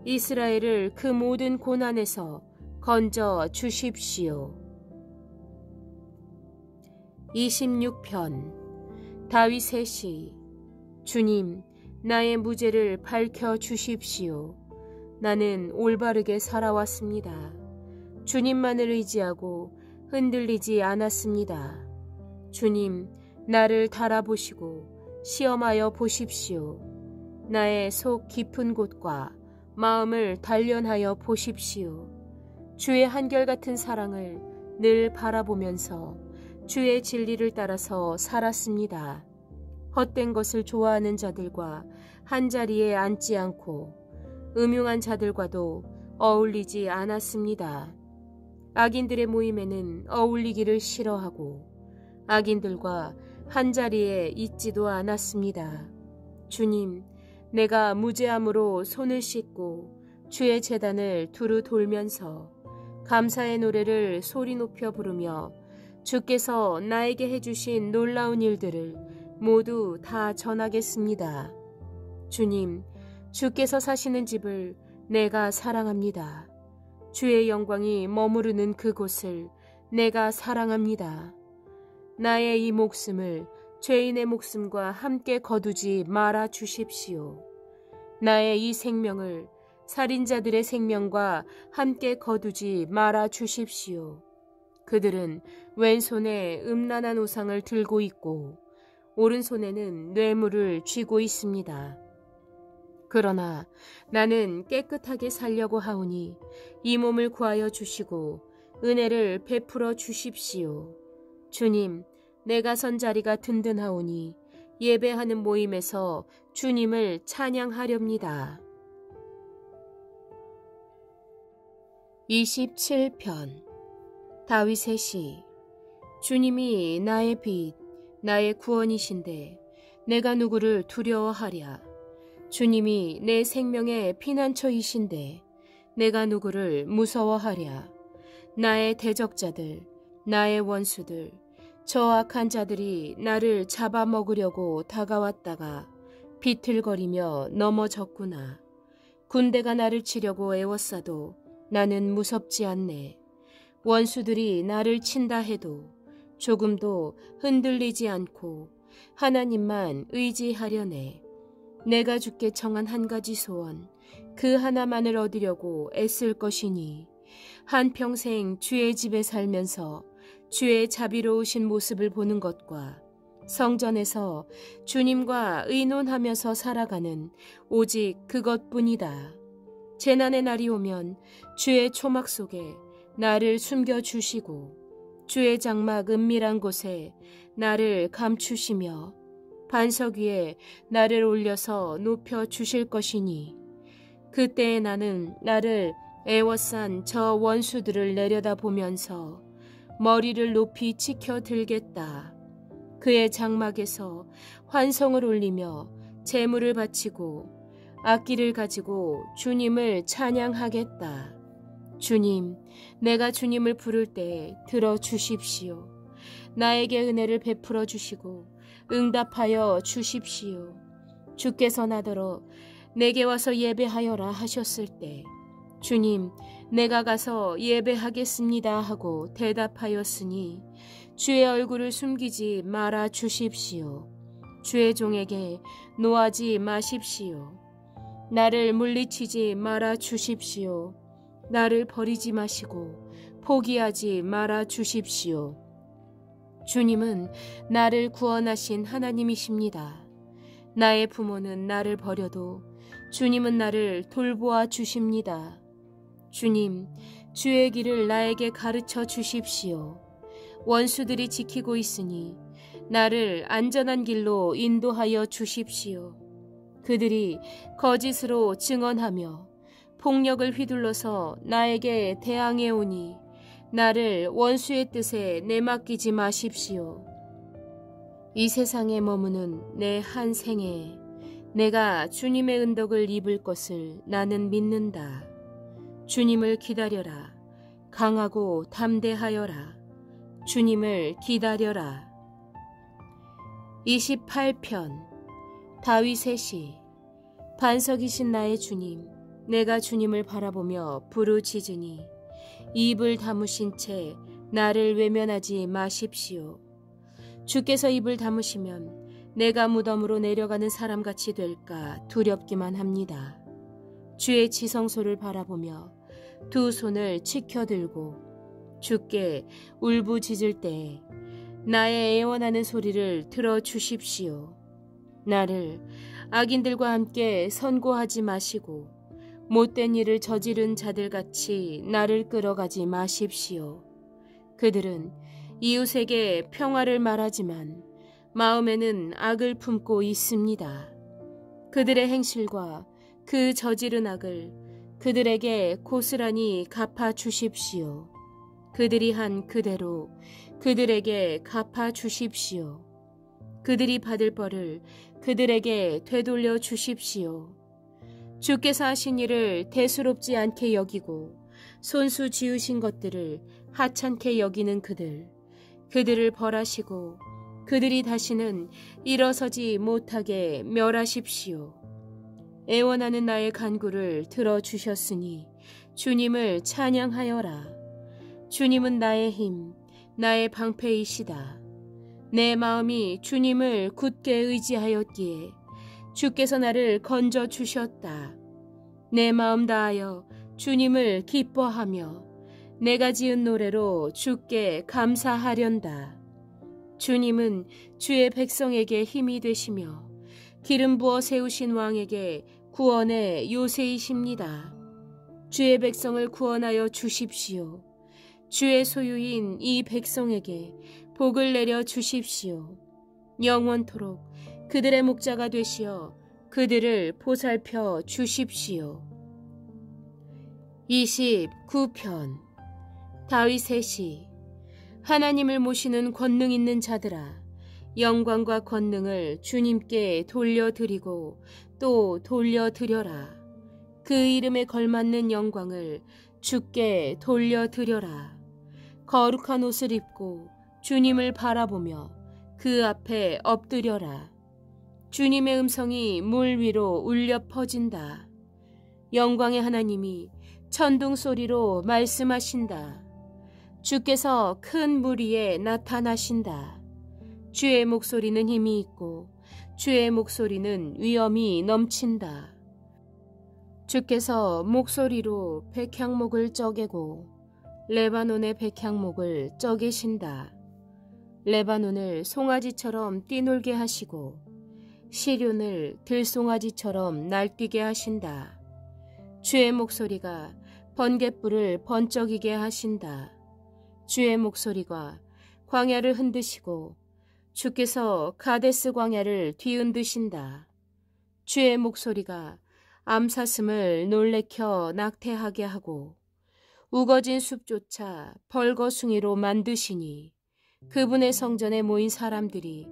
이스라엘을 그 모든 고난에서 건져 주십시오. 26편. 다윗의 시. 주님, 나의 무죄를 밝혀 주십시오. 나는 올바르게 살아왔습니다. 주님만을 의지하고 흔들리지 않았습니다. 주님, 나를 달아보시고 시험하여 보십시오. 나의 속 깊은 곳과 마음을 단련하여 보십시오. 주의 한결같은 사랑을 늘 바라보면서 주의 진리를 따라서 살았습니다. 헛된 것을 좋아하는 자들과 한자리에 앉지 않고 음흉한 자들과도 어울리지 않았습니다. 악인들의 모임에는 어울리기를 싫어하고 악인들과 한자리에 있지도 않았습니다. 주님, 내가 무죄함으로 손을 씻고 주의 제단을 두루 돌면서 감사의 노래를 소리 높여 부르며 주께서 나에게 해주신 놀라운 일들을 모두 다 전하겠습니다. 주님, 주께서 사시는 집을 내가 사랑합니다. 주의 영광이 머무르는 그곳을 내가 사랑합니다. 나의 이 목숨을 죄인의 목숨과 함께 거두지 말아 주십시오. 나의 이 생명을 살인자들의 생명과 함께 거두지 말아 주십시오. 그들은 왼손에 음란한 우상을 들고 있고 오른손에는 뇌물을 쥐고 있습니다. 그러나 나는 깨끗하게 살려고 하오니 이 몸을 구하여 주시고 은혜를 베풀어 주십시오. 주님, 내가 선 자리가 든든하오니 예배하는 모임에서 주님을 찬양하렵니다. 27편 다윗의 시. 주님이 나의 빛, 나의 구원이신데 내가 누구를 두려워하랴. 주님이 내 생명의 피난처이신데 내가 누구를 무서워하랴. 나의 대적자들, 나의 원수들, 저 악한 자들이 나를 잡아먹으려고 다가왔다가 비틀거리며 넘어졌구나. 군대가 나를 치려고 애워싸도 나는 무섭지 않네. 원수들이 나를 친다 해도 조금도 흔들리지 않고 하나님만 의지하려네. 내가 주께 청한 한 가지 소원, 그 하나만을 얻으려고 애쓸 것이니 한평생 주의 집에 살면서 주의 자비로우신 모습을 보는 것과 성전에서 주님과 의논하면서 살아가는 오직 그것뿐이다. 재난의 날이 오면 주의 초막 속에 나를 숨겨주시고 주의 장막 은밀한 곳에 나를 감추시며 반석 위에 나를 올려서 높여주실 것이니 그때에 나는 나를 애워싼 저 원수들을 내려다보면서 머리를 높이 치켜들겠다. 그의 장막에서 환성을 올리며 제물을 바치고 악기를 가지고 주님을 찬양하겠다. 주님, 내가 주님을 부를 때 들어주십시오. 나에게 은혜를 베풀어 주시고 응답하여 주십시오. 주께서 나더러 내게 와서 예배하여라 하셨을 때 주님, 내가 가서 예배하겠습니다 하고 대답하였으니 주의 얼굴을 숨기지 말아 주십시오. 주의 종에게 노하지 마십시오. 나를 물리치지 말아 주십시오. 나를 버리지 마시고 포기하지 말아 주십시오. 주님은 나를 구원하신 하나님이십니다. 나의 부모는 나를 버려도 주님은 나를 돌보아 주십니다. 주님, 주의 길을 나에게 가르쳐 주십시오. 원수들이 지키고 있으니 나를 안전한 길로 인도하여 주십시오. 그들이 거짓으로 증언하며 폭력을 휘둘러서 나에게 대항해 오니 나를 원수의 뜻에 내맡기지 마십시오. 이 세상에 머무는 내 한 생에 내가 주님의 은덕을 입을 것을 나는 믿는다. 주님을 기다려라. 강하고 담대하여라. 주님을 기다려라. 28편 다윗의 시. 반석이신 나의 주님, 내가 주님을 바라보며 부르짖으니 입을 다무신 채 나를 외면하지 마십시오. 주께서 입을 다무시면 내가 무덤으로 내려가는 사람같이 될까 두렵기만 합니다. 주의 지성소를 바라보며 두 손을 치켜들고 주께 울부짖을 때에 나의 애원하는 소리를 들어주십시오. 나를 악인들과 함께 선고하지 마시고 못된 일을 저지른 자들같이 나를 끌어가지 마십시오. 그들은 이웃에게 평화를 말하지만 마음에는 악을 품고 있습니다. 그들의 행실과 그 저지른 악을 그들에게 고스란히 갚아 주십시오. 그들이 한 그대로 그들에게 갚아 주십시오. 그들이 받을 벌을 그들에게 되돌려 주십시오. 주께서 하신 일을 대수롭지 않게 여기고 손수 지으신 것들을 하찮게 여기는 그들을 벌하시고 그들이 다시는 일어서지 못하게 멸하십시오. 애원하는 나의 간구를 들어주셨으니 주님을 찬양하여라. 주님은 나의 힘, 나의 방패이시다. 내 마음이 주님을 굳게 의지하였기에 주께서 나를 건져주셨다. 내 마음 다하여 주님을 기뻐하며 내가 지은 노래로 주께 감사하련다. 주님은 주의 백성에게 힘이 되시며 기름 부어 세우신 왕에게 구원의 요새이십니다. 주의 백성을 구원하여 주십시오. 주의 소유인 이 백성에게 복을 내려 주십시오. 영원토록 그들의 목자가 되시어 그들을 보살펴 주십시오. 29편 다윗의 시. 하나님을 모시는 권능 있는 자들아, 영광과 권능을 주님께 돌려드리고 또 돌려드려라. 그 이름에 걸맞는 영광을 주께 돌려드려라. 거룩한 옷을 입고 주님을 바라보며 그 앞에 엎드려라. 주님의 음성이 물 위로 울려 퍼진다. 영광의 하나님이 천둥 소리로 말씀하신다. 주께서 큰 물 위에 나타나신다. 주의 목소리는 힘이 있고 주의 목소리는 위엄이 넘친다. 주께서 목소리로 백향목을 쪄개고 레바논의 백향목을 쪄개신다. 레바논을 송아지처럼 뛰놀게 하시고 시륜을 들송아지처럼 날뛰게 하신다. 주의 목소리가 번갯불을 번쩍이게 하신다. 주의 목소리가 광야를 흔드시고 주께서 가데스 광야를 뒤흔드신다. 주의 목소리가 암사슴을 놀래켜 낙태하게 하고 우거진 숲조차 벌거숭이로 만드시니 그분의 성전에 모인 사람들이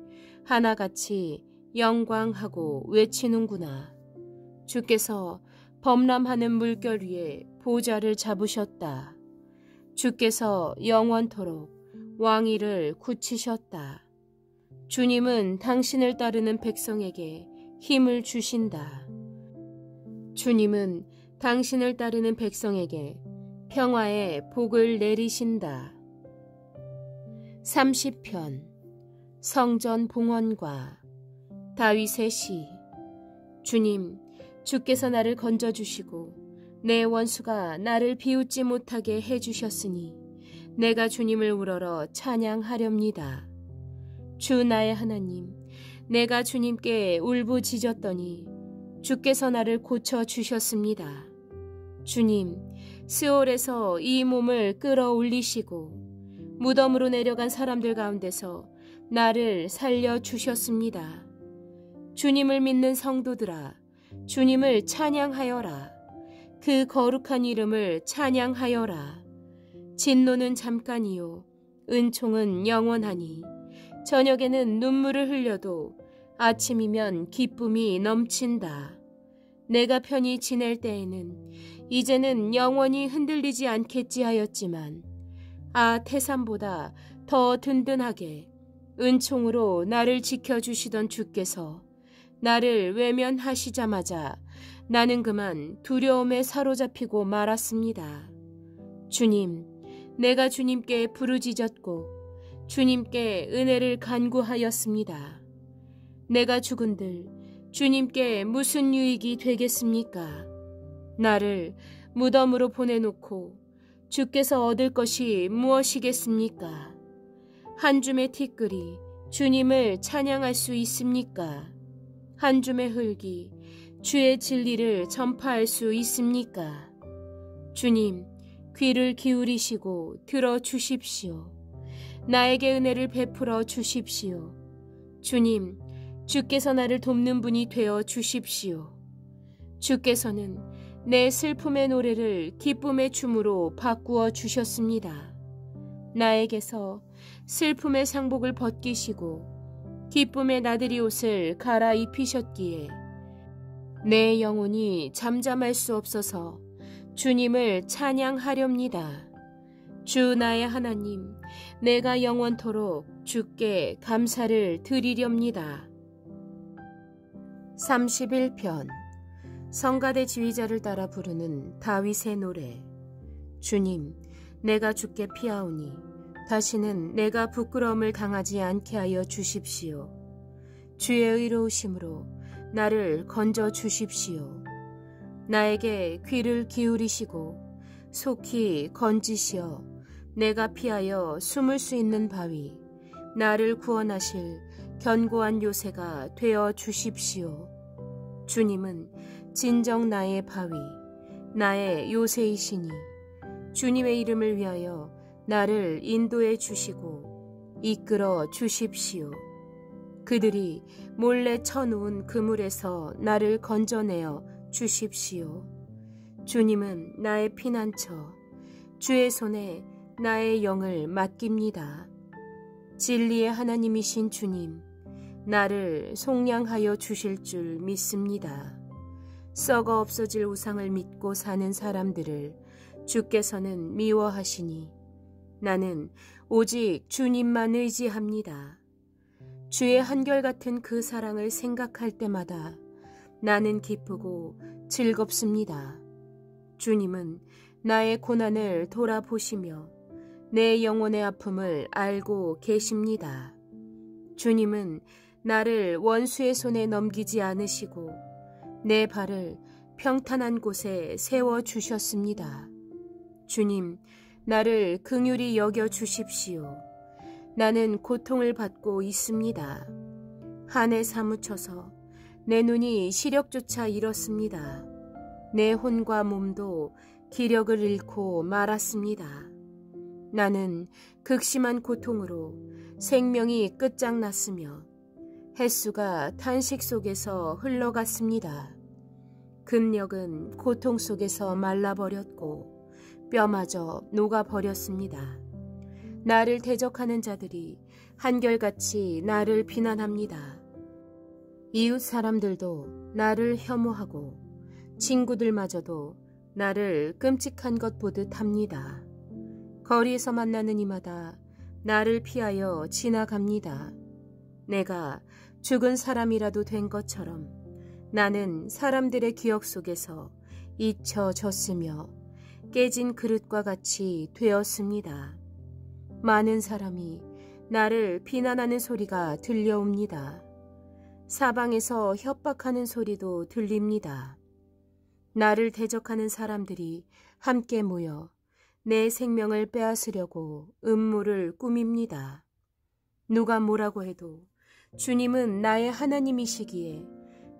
하나같이 영광하고 외치는구나. 주께서 범람하는 물결 위에 보좌를 잡으셨다. 주께서 영원토록 왕위를 굳히셨다. 주님은 당신을 따르는 백성에게 힘을 주신다. 주님은 당신을 따르는 백성에게 평화의 복을 내리신다. 30편 성전 봉헌과 다윗의 시. 주님, 주께서 나를 건져주시고 내 원수가 나를 비웃지 못하게 해주셨으니 내가 주님을 우러러 찬양하렵니다. 주 나의 하나님, 내가 주님께 울부짖었더니 주께서 나를 고쳐주셨습니다. 주님, 스올에서 이 몸을 끌어올리시고 무덤으로 내려간 사람들 가운데서 나를 살려주셨습니다. 주님을 믿는 성도들아, 주님을 찬양하여라. 그 거룩한 이름을 찬양하여라. 진노는 잠깐이요 은총은 영원하니 저녁에는 눈물을 흘려도 아침이면 기쁨이 넘친다. 내가 편히 지낼 때에는 이제는 영원히 흔들리지 않겠지 하였지만 태산보다 더 든든하게 은총으로 나를 지켜주시던 주께서 나를 외면하시자마자 나는 그만 두려움에 사로잡히고 말았습니다. 주님, 내가 주님께 부르짖었고 주님께 은혜를 간구하였습니다. 내가 죽은들 주님께 무슨 유익이 되겠습니까? 나를 무덤으로 보내놓고 주께서 얻을 것이 무엇이겠습니까? 한 줌의 티끌이 주님을 찬양할 수 있습니까? 한 줌의 흙이 주의 진리를 전파할 수 있습니까? 주님, 귀를 기울이시고 들어주십시오. 나에게 은혜를 베풀어 주십시오. 주님, 주께서 나를 돕는 분이 되어 주십시오. 주께서는 내 슬픔의 노래를 기쁨의 춤으로 바꾸어 주셨습니다. 나에게서 슬픔의 상복을 벗기시고 기쁨의 나들이 옷을 갈아입히셨기에 내 영혼이 잠잠할 수 없어서 주님을 찬양하렵니다. 주 나의 하나님, 내가 영원토록 주께 감사를 드리렵니다. 31편 성가대 지휘자를 따라 부르는 다윗의 노래. 주님, 내가 주께 피하오니 다시는 내가 부끄러움을 당하지 않게 하여 주십시오. 주의 의로우심으로 나를 건져 주십시오. 나에게 귀를 기울이시고 속히 건지시어 내가 피하여 숨을 수 있는 바위, 나를 구원하실 견고한 요새가 되어 주십시오. 주님은 진정 나의 바위, 나의 요새이시니 주님의 이름을 위하여 나를 인도해 주시고 이끌어 주십시오. 그들이 몰래 쳐놓은 그물에서 나를 건져내어 주십시오. 주님은 나의 피난처, 주의 손에 나의 영을 맡깁니다. 진리의 하나님이신 주님, 나를 속량하여 주실 줄 믿습니다. 썩어 없어질 우상을 믿고 사는 사람들을 주께서는 미워하시니 나는 오직 주님만 의지합니다. 주의 한결같은 그 사랑을 생각할 때마다 나는 기쁘고 즐겁습니다. 주님은 나의 고난을 돌아보시며 내 영혼의 아픔을 알고 계십니다. 주님은 나를 원수의 손에 넘기지 않으시고 내 발을 평탄한 곳에 세워주셨습니다. 주님, 나를 긍휼히 여겨 주십시오. 나는 고통을 받고 있습니다. 한에 사무쳐서 내 눈이 시력조차 잃었습니다. 내 혼과 몸도 기력을 잃고 말았습니다. 나는 극심한 고통으로 생명이 끝장났으며 햇수가 탄식 속에서 흘러갔습니다. 근력은 고통 속에서 말라버렸고 뼈마저 녹아버렸습니다. 나를 대적하는 자들이 한결같이 나를 비난합니다. 이웃 사람들도 나를 혐오하고 친구들마저도 나를 끔찍한 것 보듯 합니다. 거리에서 만나는 이마다 나를 피하여 지나갑니다. 내가 죽은 사람이라도 된 것처럼 나는 사람들의 기억 속에서 잊혀졌으며 깨진 그릇과 같이 되었습니다. 많은 사람이 나를 비난하는 소리가 들려옵니다. 사방에서 협박하는 소리도 들립니다. 나를 대적하는 사람들이 함께 모여 내 생명을 빼앗으려고 음모를 꾸밉니다. 누가 뭐라고 해도 주님은 나의 하나님이시기에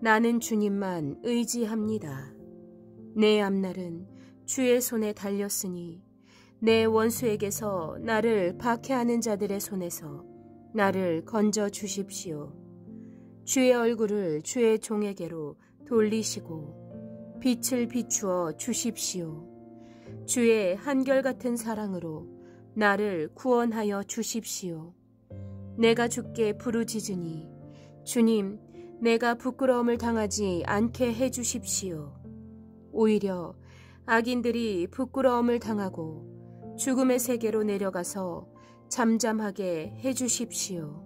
나는 주님만 의지합니다. 내 앞날은 주의 손에 달렸으니 내 원수에게서 나를 박해하는 자들의 손에서 나를 건져 주십시오. 주의 얼굴을 주의 종에게로 돌리시고 빛을 비추어 주십시오. 주의 한결같은 사랑으로 나를 구원하여 주십시오. 내가 주께 부르짖으니 주님, 내가 부끄러움을 당하지 않게 해주십시오. 오히려 악인들이 부끄러움을 당하고 죽음의 세계로 내려가서 잠잠하게 해주십시오.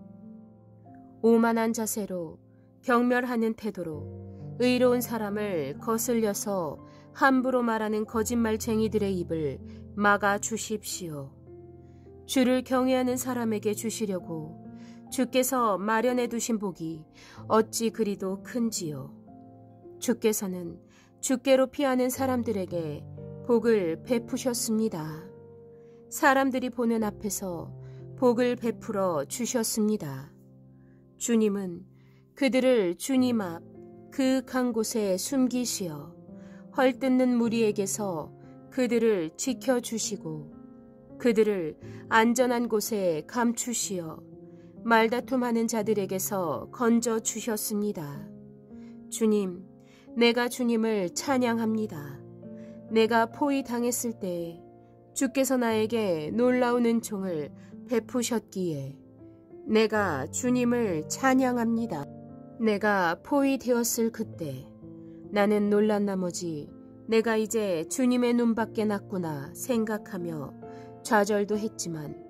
오만한 자세로 경멸하는 태도로 의로운 사람을 거슬려서 함부로 말하는 거짓말쟁이들의 입을 막아 주십시오. 주를 경외하는 사람에게 주시려고 주께서 마련해 두신 복이 어찌 그리도 큰지요. 주께서는 주께로 피하는 사람들에게 복을 베푸셨습니다. 사람들이 보는 앞에서 복을 베풀어 주셨습니다. 주님은 그들을 주님 앞 그윽한 곳에 숨기시어 헐뜯는 무리에게서 그들을 지켜주시고 그들을 안전한 곳에 감추시어 말다툼하는 자들에게서 건져 주셨습니다. 주님, 내가 주님을 찬양합니다. 내가 포위당했을 때 주께서 나에게 놀라운 은총을 베푸셨기에 내가 주님을 찬양합니다. 내가 포위되었을 그때 나는 놀란 나머지 내가 이제 주님의 눈밖에 났구나 생각하며 좌절도 했지만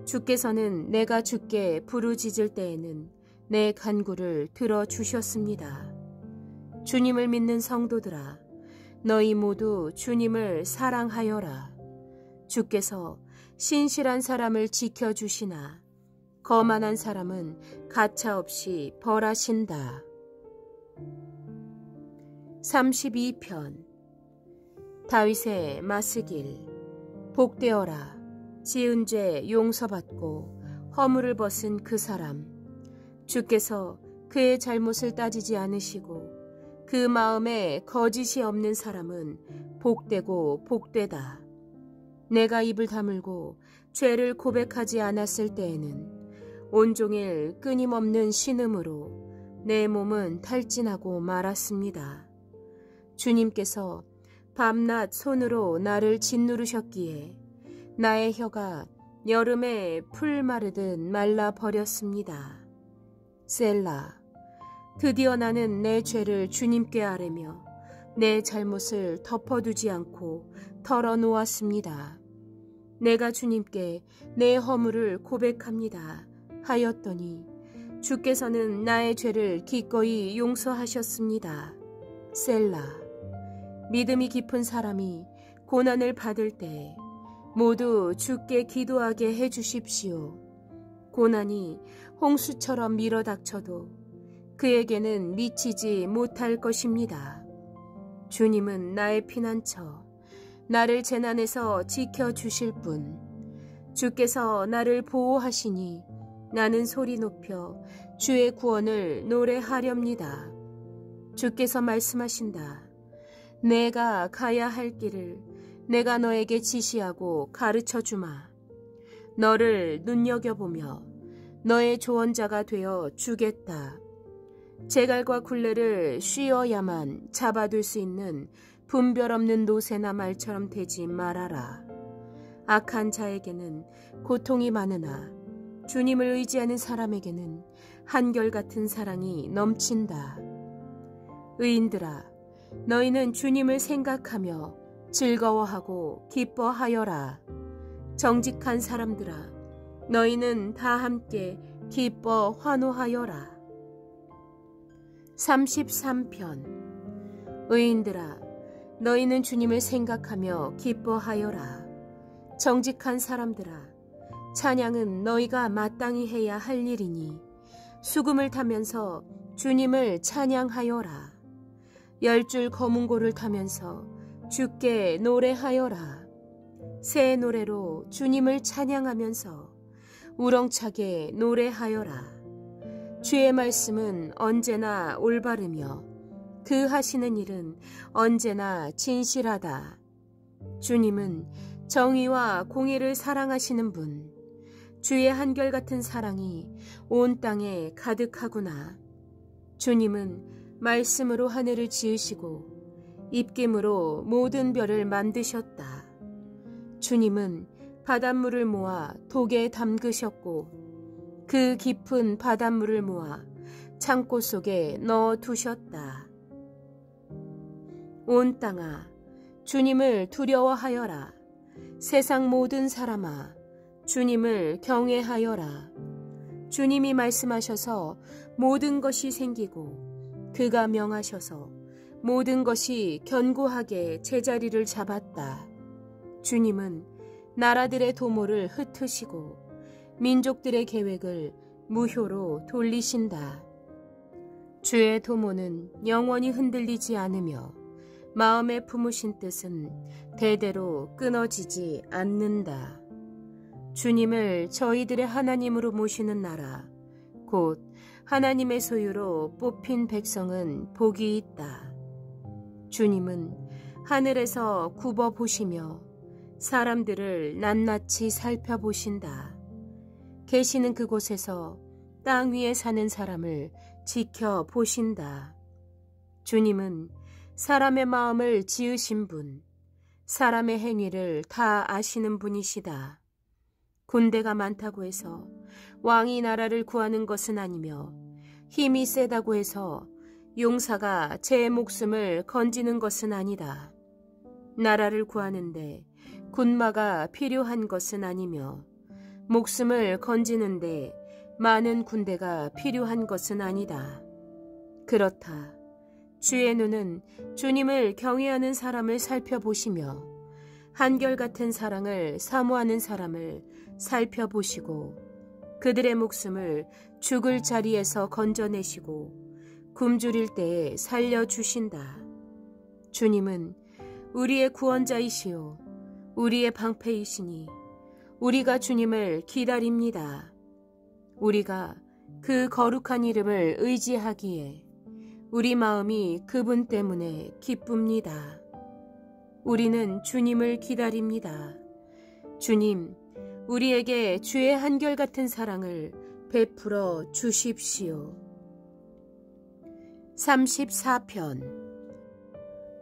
주께서는 내가 주께 부르짖을 때에는 내 간구를 들어주셨습니다. 주님을 믿는 성도들아, 너희 모두 주님을 사랑하여라. 주께서 신실한 사람을 지켜주시나 거만한 사람은 가차없이 벌하신다. 32편. 다윗의 마스길. 복되어라. 지은 죄 용서받고 허물을 벗은 그 사람. 주께서 그의 잘못을 따지지 않으시고 그 마음에 거짓이 없는 사람은 복되고 복되다. 내가 입을 다물고 죄를 고백하지 않았을 때에는 온종일 끊임없는 신음으로 내 몸은 탈진하고 말았습니다. 주님께서 밤낮 손으로 나를 짓누르셨기에 나의 혀가 여름에 풀 마르듯 말라버렸습니다. 셀라. 드디어 나는 내 죄를 주님께 아뢰며 내 잘못을 덮어두지 않고 털어놓았습니다. 내가 주님께 내 허물을 고백합니다 하였더니 주께서는 나의 죄를 기꺼이 용서하셨습니다. 셀라. 믿음이 깊은 사람이 고난을 받을 때 모두 주께 기도하게 해주십시오. 고난이 홍수처럼 밀어닥쳐도 그에게는 미치지 못할 것입니다. 주님은 나의 피난처, 나를 재난에서 지켜주실 분. 주께서 나를 보호하시니 나는 소리 높여 주의 구원을 노래하렵니다. 주께서 말씀하신다. 내가 가야 할 길을 내가 너에게 지시하고 가르쳐주마. 너를 눈여겨보며 너의 조언자가 되어 주겠다. 제갈과 굴레를 쉬어야만 잡아둘 수 있는 분별 없는 노새나 말처럼 되지 말아라. 악한 자에게는 고통이 많으나 주님을 의지하는 사람에게는 한결같은 사랑이 넘친다. 의인들아, 너희는 주님을 생각하며 즐거워하고 기뻐하여라. 정직한 사람들아, 너희는 다 함께 기뻐 환호하여라. 33편. 의인들아, 너희는 주님을 생각하며 기뻐하여라. 정직한 사람들아, 찬양은 너희가 마땅히 해야 할 일이니 수금을 타면서 주님을 찬양하여라. 10줄 거문고를 타면서 주께 노래하여라. 새 노래로 주님을 찬양하면서 우렁차게 노래하여라. 주의 말씀은 언제나 올바르며 그 하시는 일은 언제나 진실하다. 주님은 정의와 공의를 사랑하시는 분. 주의 한결같은 사랑이 온 땅에 가득하구나. 주님은 말씀으로 하늘을 지으시고 입김으로 모든 별을 만드셨다. 주님은 바닷물을 모아 독에 담그셨고 그 깊은 바닷물을 모아 창고 속에 넣어두셨다. 온 땅아, 주님을 두려워하여라. 세상 모든 사람아, 주님을 경외하여라. 주님이 말씀하셔서 모든 것이 생기고 그가 명하셔서 모든 것이 견고하게 제자리를 잡았다. 주님은 나라들의 도모를 흩으시고 민족들의 계획을 무효로 돌리신다. 주의 도모는 영원히 흔들리지 않으며 마음에 품으신 뜻은 대대로 끊어지지 않는다. 주님을 저희들의 하나님으로 모시는 나라, 곧 하나님의 소유로 뽑힌 백성은 복이 있다. 주님은 하늘에서 굽어보시며 사람들을 낱낱이 살펴보신다. 계시는 그곳에서 땅 위에 사는 사람을 지켜보신다. 주님은 사람의 마음을 지으신 분, 사람의 행위를 다 아시는 분이시다. 군대가 많다고 해서 왕이 나라를 구하는 것은 아니며 힘이 세다고 해서 용사가 제 목숨을 건지는 것은 아니다. 나라를 구하는데 군마가 필요한 것은 아니며 목숨을 건지는데 많은 군대가 필요한 것은 아니다. 그렇다. 주의 눈은 주님을 경외하는 사람을 살펴보시며 한결같은 사랑을 사모하는 사람을 살펴보시고 그들의 목숨을 죽을 자리에서 건져내시고 굶주릴 때에 살려주신다. 주님은 우리의 구원자이시오 우리의 방패이시니 우리가 주님을 기다립니다. 우리가 그 거룩한 이름을 의지하기에 우리 마음이 그분 때문에 기쁩니다. 우리는 주님을 기다립니다. 주님, 우리에게 주의 한결같은 사랑을 베풀어 주십시오. 34편.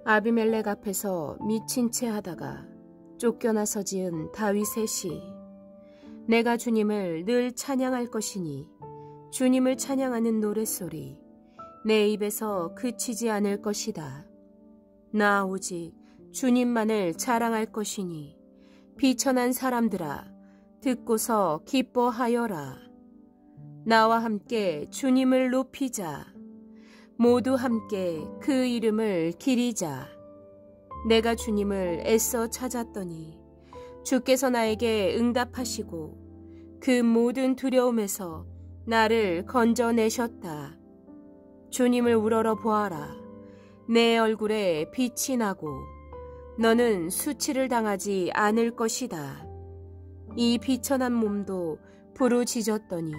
아비멜렉 앞에서 미친 채 하다가 쫓겨나서 지은 다윗의 시. 내가 주님을 늘 찬양할 것이니 주님을 찬양하는 노랫소리 내 입에서 그치지 않을 것이다. 나 오직 주님만을 자랑할 것이니 비천한 사람들아 듣고서 기뻐하여라. 나와 함께 주님을 높이자. 모두 함께 그 이름을 기리자. 내가 주님을 애써 찾았더니 주께서 나에게 응답하시고 그 모든 두려움에서 나를 건져내셨다. 주님을 우러러 보아라. 내 얼굴에 빛이 나고 너는 수치를 당하지 않을 것이다. 이 비천한 몸도 부르짖었더니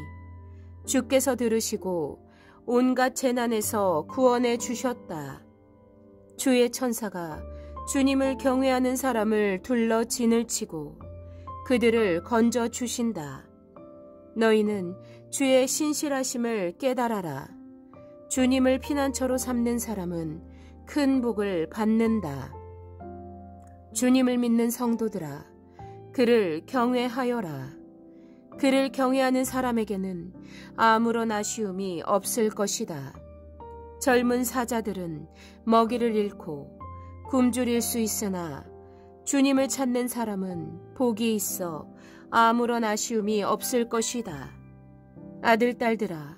주께서 들으시고 온갖 재난에서 구원해 주셨다. 주의 천사가 주님을 경외하는 사람을 둘러 진을 치고 그들을 건져 주신다. 너희는 주의 신실하심을 깨달아라. 주님을 피난처로 삼는 사람은 큰 복을 받는다. 주님을 믿는 성도들아, 그를 경외하여라. 그를 경외하는 사람에게는 아무런 아쉬움이 없을 것이다. 젊은 사자들은 먹이를 잃고 굶주릴 수 있으나 주님을 찾는 사람은 복이 있어 아무런 아쉬움이 없을 것이다. 아들, 딸들아,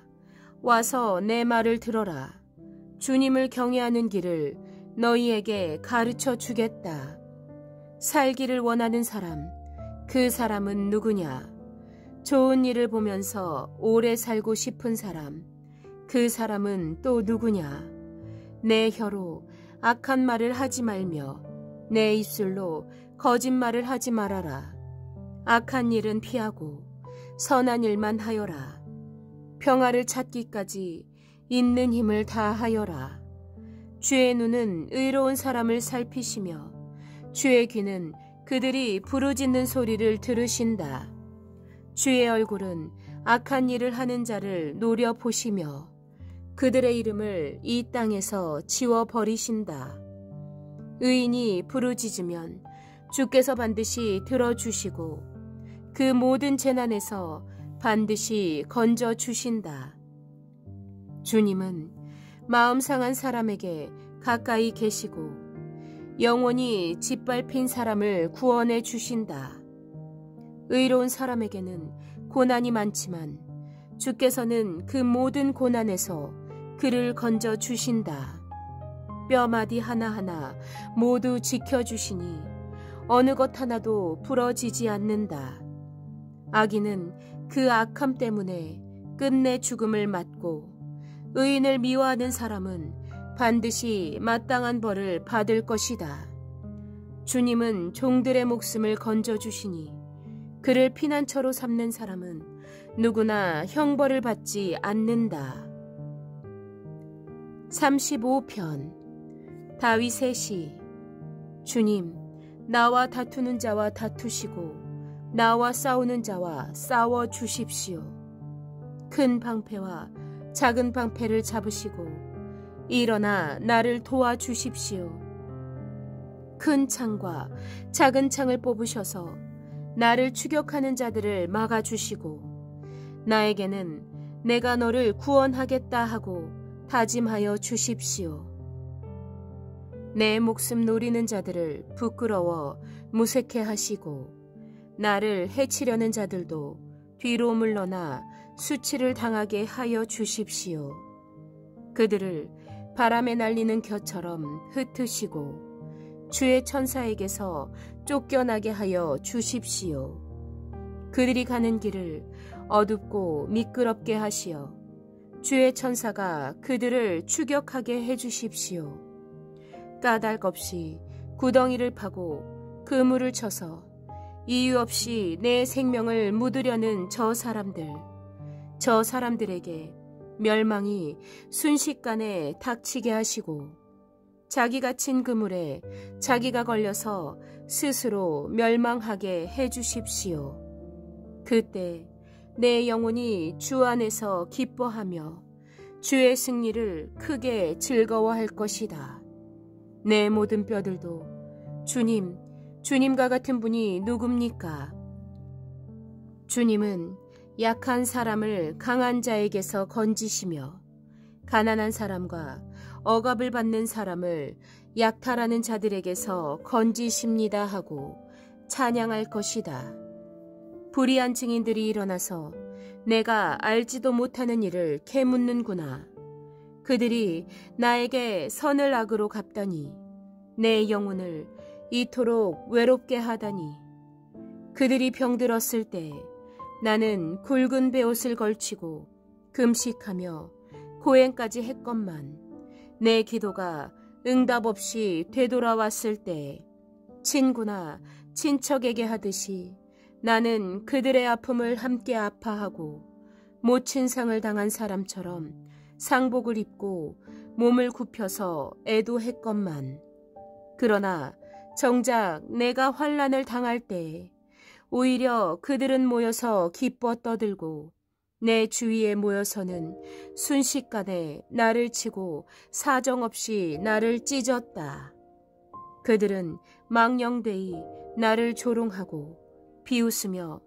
와서 내 말을 들어라. 주님을 경외하는 길을 너희에게 가르쳐 주겠다. 살기를 원하는 사람, 그 사람은 누구냐? 좋은 일을 보면서 오래 살고 싶은 사람, 그 사람은 또 누구냐? 내 혀로 악한 말을 하지 말며 내 입술로 거짓말을 하지 말아라. 악한 일은 피하고 선한 일만 하여라. 평화를 찾기까지 있는 힘을 다하여라. 주의 눈은 의로운 사람을 살피시며 주의 귀는 그들이 부르짖는 소리를 들으신다. 주의 얼굴은 악한 일을 하는 자를 노려보시며 그들의 이름을 이 땅에서 지워버리신다. 의인이 부르짖으면 주께서 반드시 들어주시고 그 모든 재난에서 반드시 건져주신다. 주님은 마음 상한 사람에게 가까이 계시고 영원히 짓밟힌 사람을 구원해 주신다. 의로운 사람에게는 고난이 많지만 주께서는 그 모든 고난에서 그를 건져 주신다. 뼈마디 하나하나 모두 지켜주시니 어느 것 하나도 부러지지 않는다. 악인은 그 악함 때문에 끝내 죽음을 맞고 의인을 미워하는 사람은 반드시 마땅한 벌을 받을 것이다. 주님은 종들의 목숨을 건져주시니 그를 피난처로 삼는 사람은 누구나 형벌을 받지 않는다. 35편. 다윗의 시. 주님, 나와 다투는 자와 다투시고 나와 싸우는 자와 싸워 주십시오. 큰 방패와 작은 방패를 잡으시고 일어나 나를 도와주십시오. 큰 창과 작은 창을 뽑으셔서 나를 추격하는 자들을 막아주시고 나에게는 내가 너를 구원하겠다 하고 다짐하여 주십시오. 내 목숨 노리는 자들을 부끄러워 무색해 하시고 나를 해치려는 자들도 뒤로 물러나 수치를 당하게 하여 주십시오. 그들을 바람에 날리는 겨처럼 흩으시고 주의 천사에게서 쫓겨나게 하여 주십시오. 그들이 가는 길을 어둡고 미끄럽게 하시어 주의 천사가 그들을 추격하게 해주십시오. 까닭 없이 구덩이를 파고 그물을 쳐서 이유 없이 내 생명을 묻으려는 저 사람들에게 멸망이 순식간에 닥치게 하시고 자기가 친 그물에 자기가 걸려서 스스로 멸망하게 해주십시오. 그때 내 영혼이 주 안에서 기뻐하며 주의 승리를 크게 즐거워할 것이다. 내 모든 뼈들도 주님과 같은 분이 누굽니까? 주님은 약한 사람을 강한 자에게서 건지시며 가난한 사람과 억압을 받는 사람을 약탈하는 자들에게서 건지십니다 하고 찬양할 것이다. 불의한 증인들이 일어나서 내가 알지도 못하는 일을 캐묻는구나. 그들이 나에게 선을 악으로 갚다니 내 영혼을 이토록 외롭게 하다니. 그들이 병들었을 때 나는 굵은 베옷을 걸치고 금식하며 고행까지 했건만 내 기도가 응답 없이 되돌아왔을 때 친구나 친척에게 하듯이 나는 그들의 아픔을 함께 아파하고 모친 상을 당한 사람처럼 상복을 입고 몸을 굽혀서 애도했건만 그러나 정작 내가 환난을 당할 때 오히려 그들은 모여서 기뻐 떠들고 내 주위에 모여서는 순식간에 나를 치고 사정없이 나를 찢었다. 그들은 망령되이 나를 조롱하고 비웃으며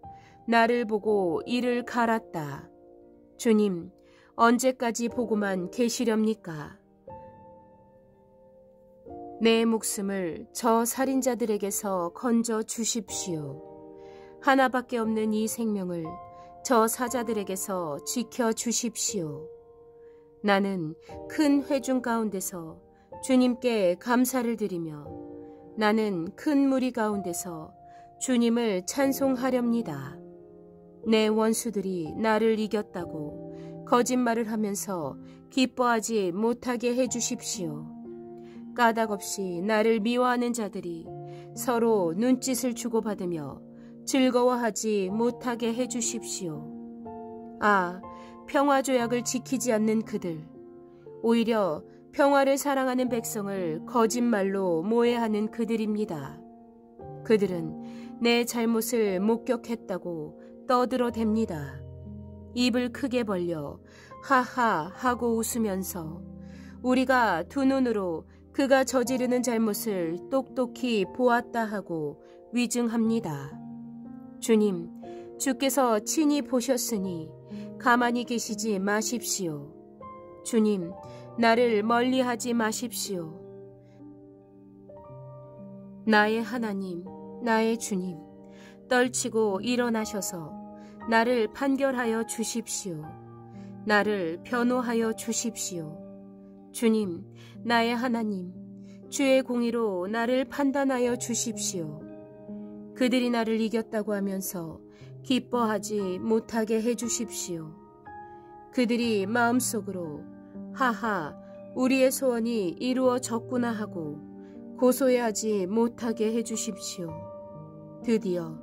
나를 보고 이를 갈았다. 주님, 언제까지 보고만 계시렵니까? 내 목숨을 저 살인자들에게서 건져 주십시오. 하나밖에 없는 이 생명을 저 사자들에게서 지켜 주십시오. 나는 큰 회중 가운데서 주님께 감사를 드리며 나는 큰 무리 가운데서 주님을 찬송하렵니다. 내 원수들이 나를 이겼다고 거짓말을 하면서 기뻐하지 못하게 해주십시오. 까닭 없이 나를 미워하는 자들이 서로 눈짓을 주고받으며 즐거워하지 못하게 해주십시오. 아, 평화조약을 지키지 않는 그들, 오히려 평화를 사랑하는 백성을 거짓말로 모해하는 그들입니다. 그들은 내 잘못을 목격했다고 떠들어댑니다. 입을 크게 벌려 하하 하고 웃으면서 우리가 두 눈으로 그가 저지르는 잘못을 똑똑히 보았다 하고 위증합니다. 주님, 주께서 친히 보셨으니 가만히 계시지 마십시오. 주님, 나를 멀리하지 마십시오. 나의 하나님, 나의 주님, 떨치고 일어나셔서 나를 판결하여 주십시오. 나를 변호하여 주십시오. 주님, 나의 하나님, 주의 공의로 나를 판단하여 주십시오. 그들이 나를 이겼다고 하면서 기뻐하지 못하게 해주십시오. 그들이 마음속으로 하하, 우리의 소원이 이루어졌구나 하고 고소해하지 못하게 해주십시오. 드디어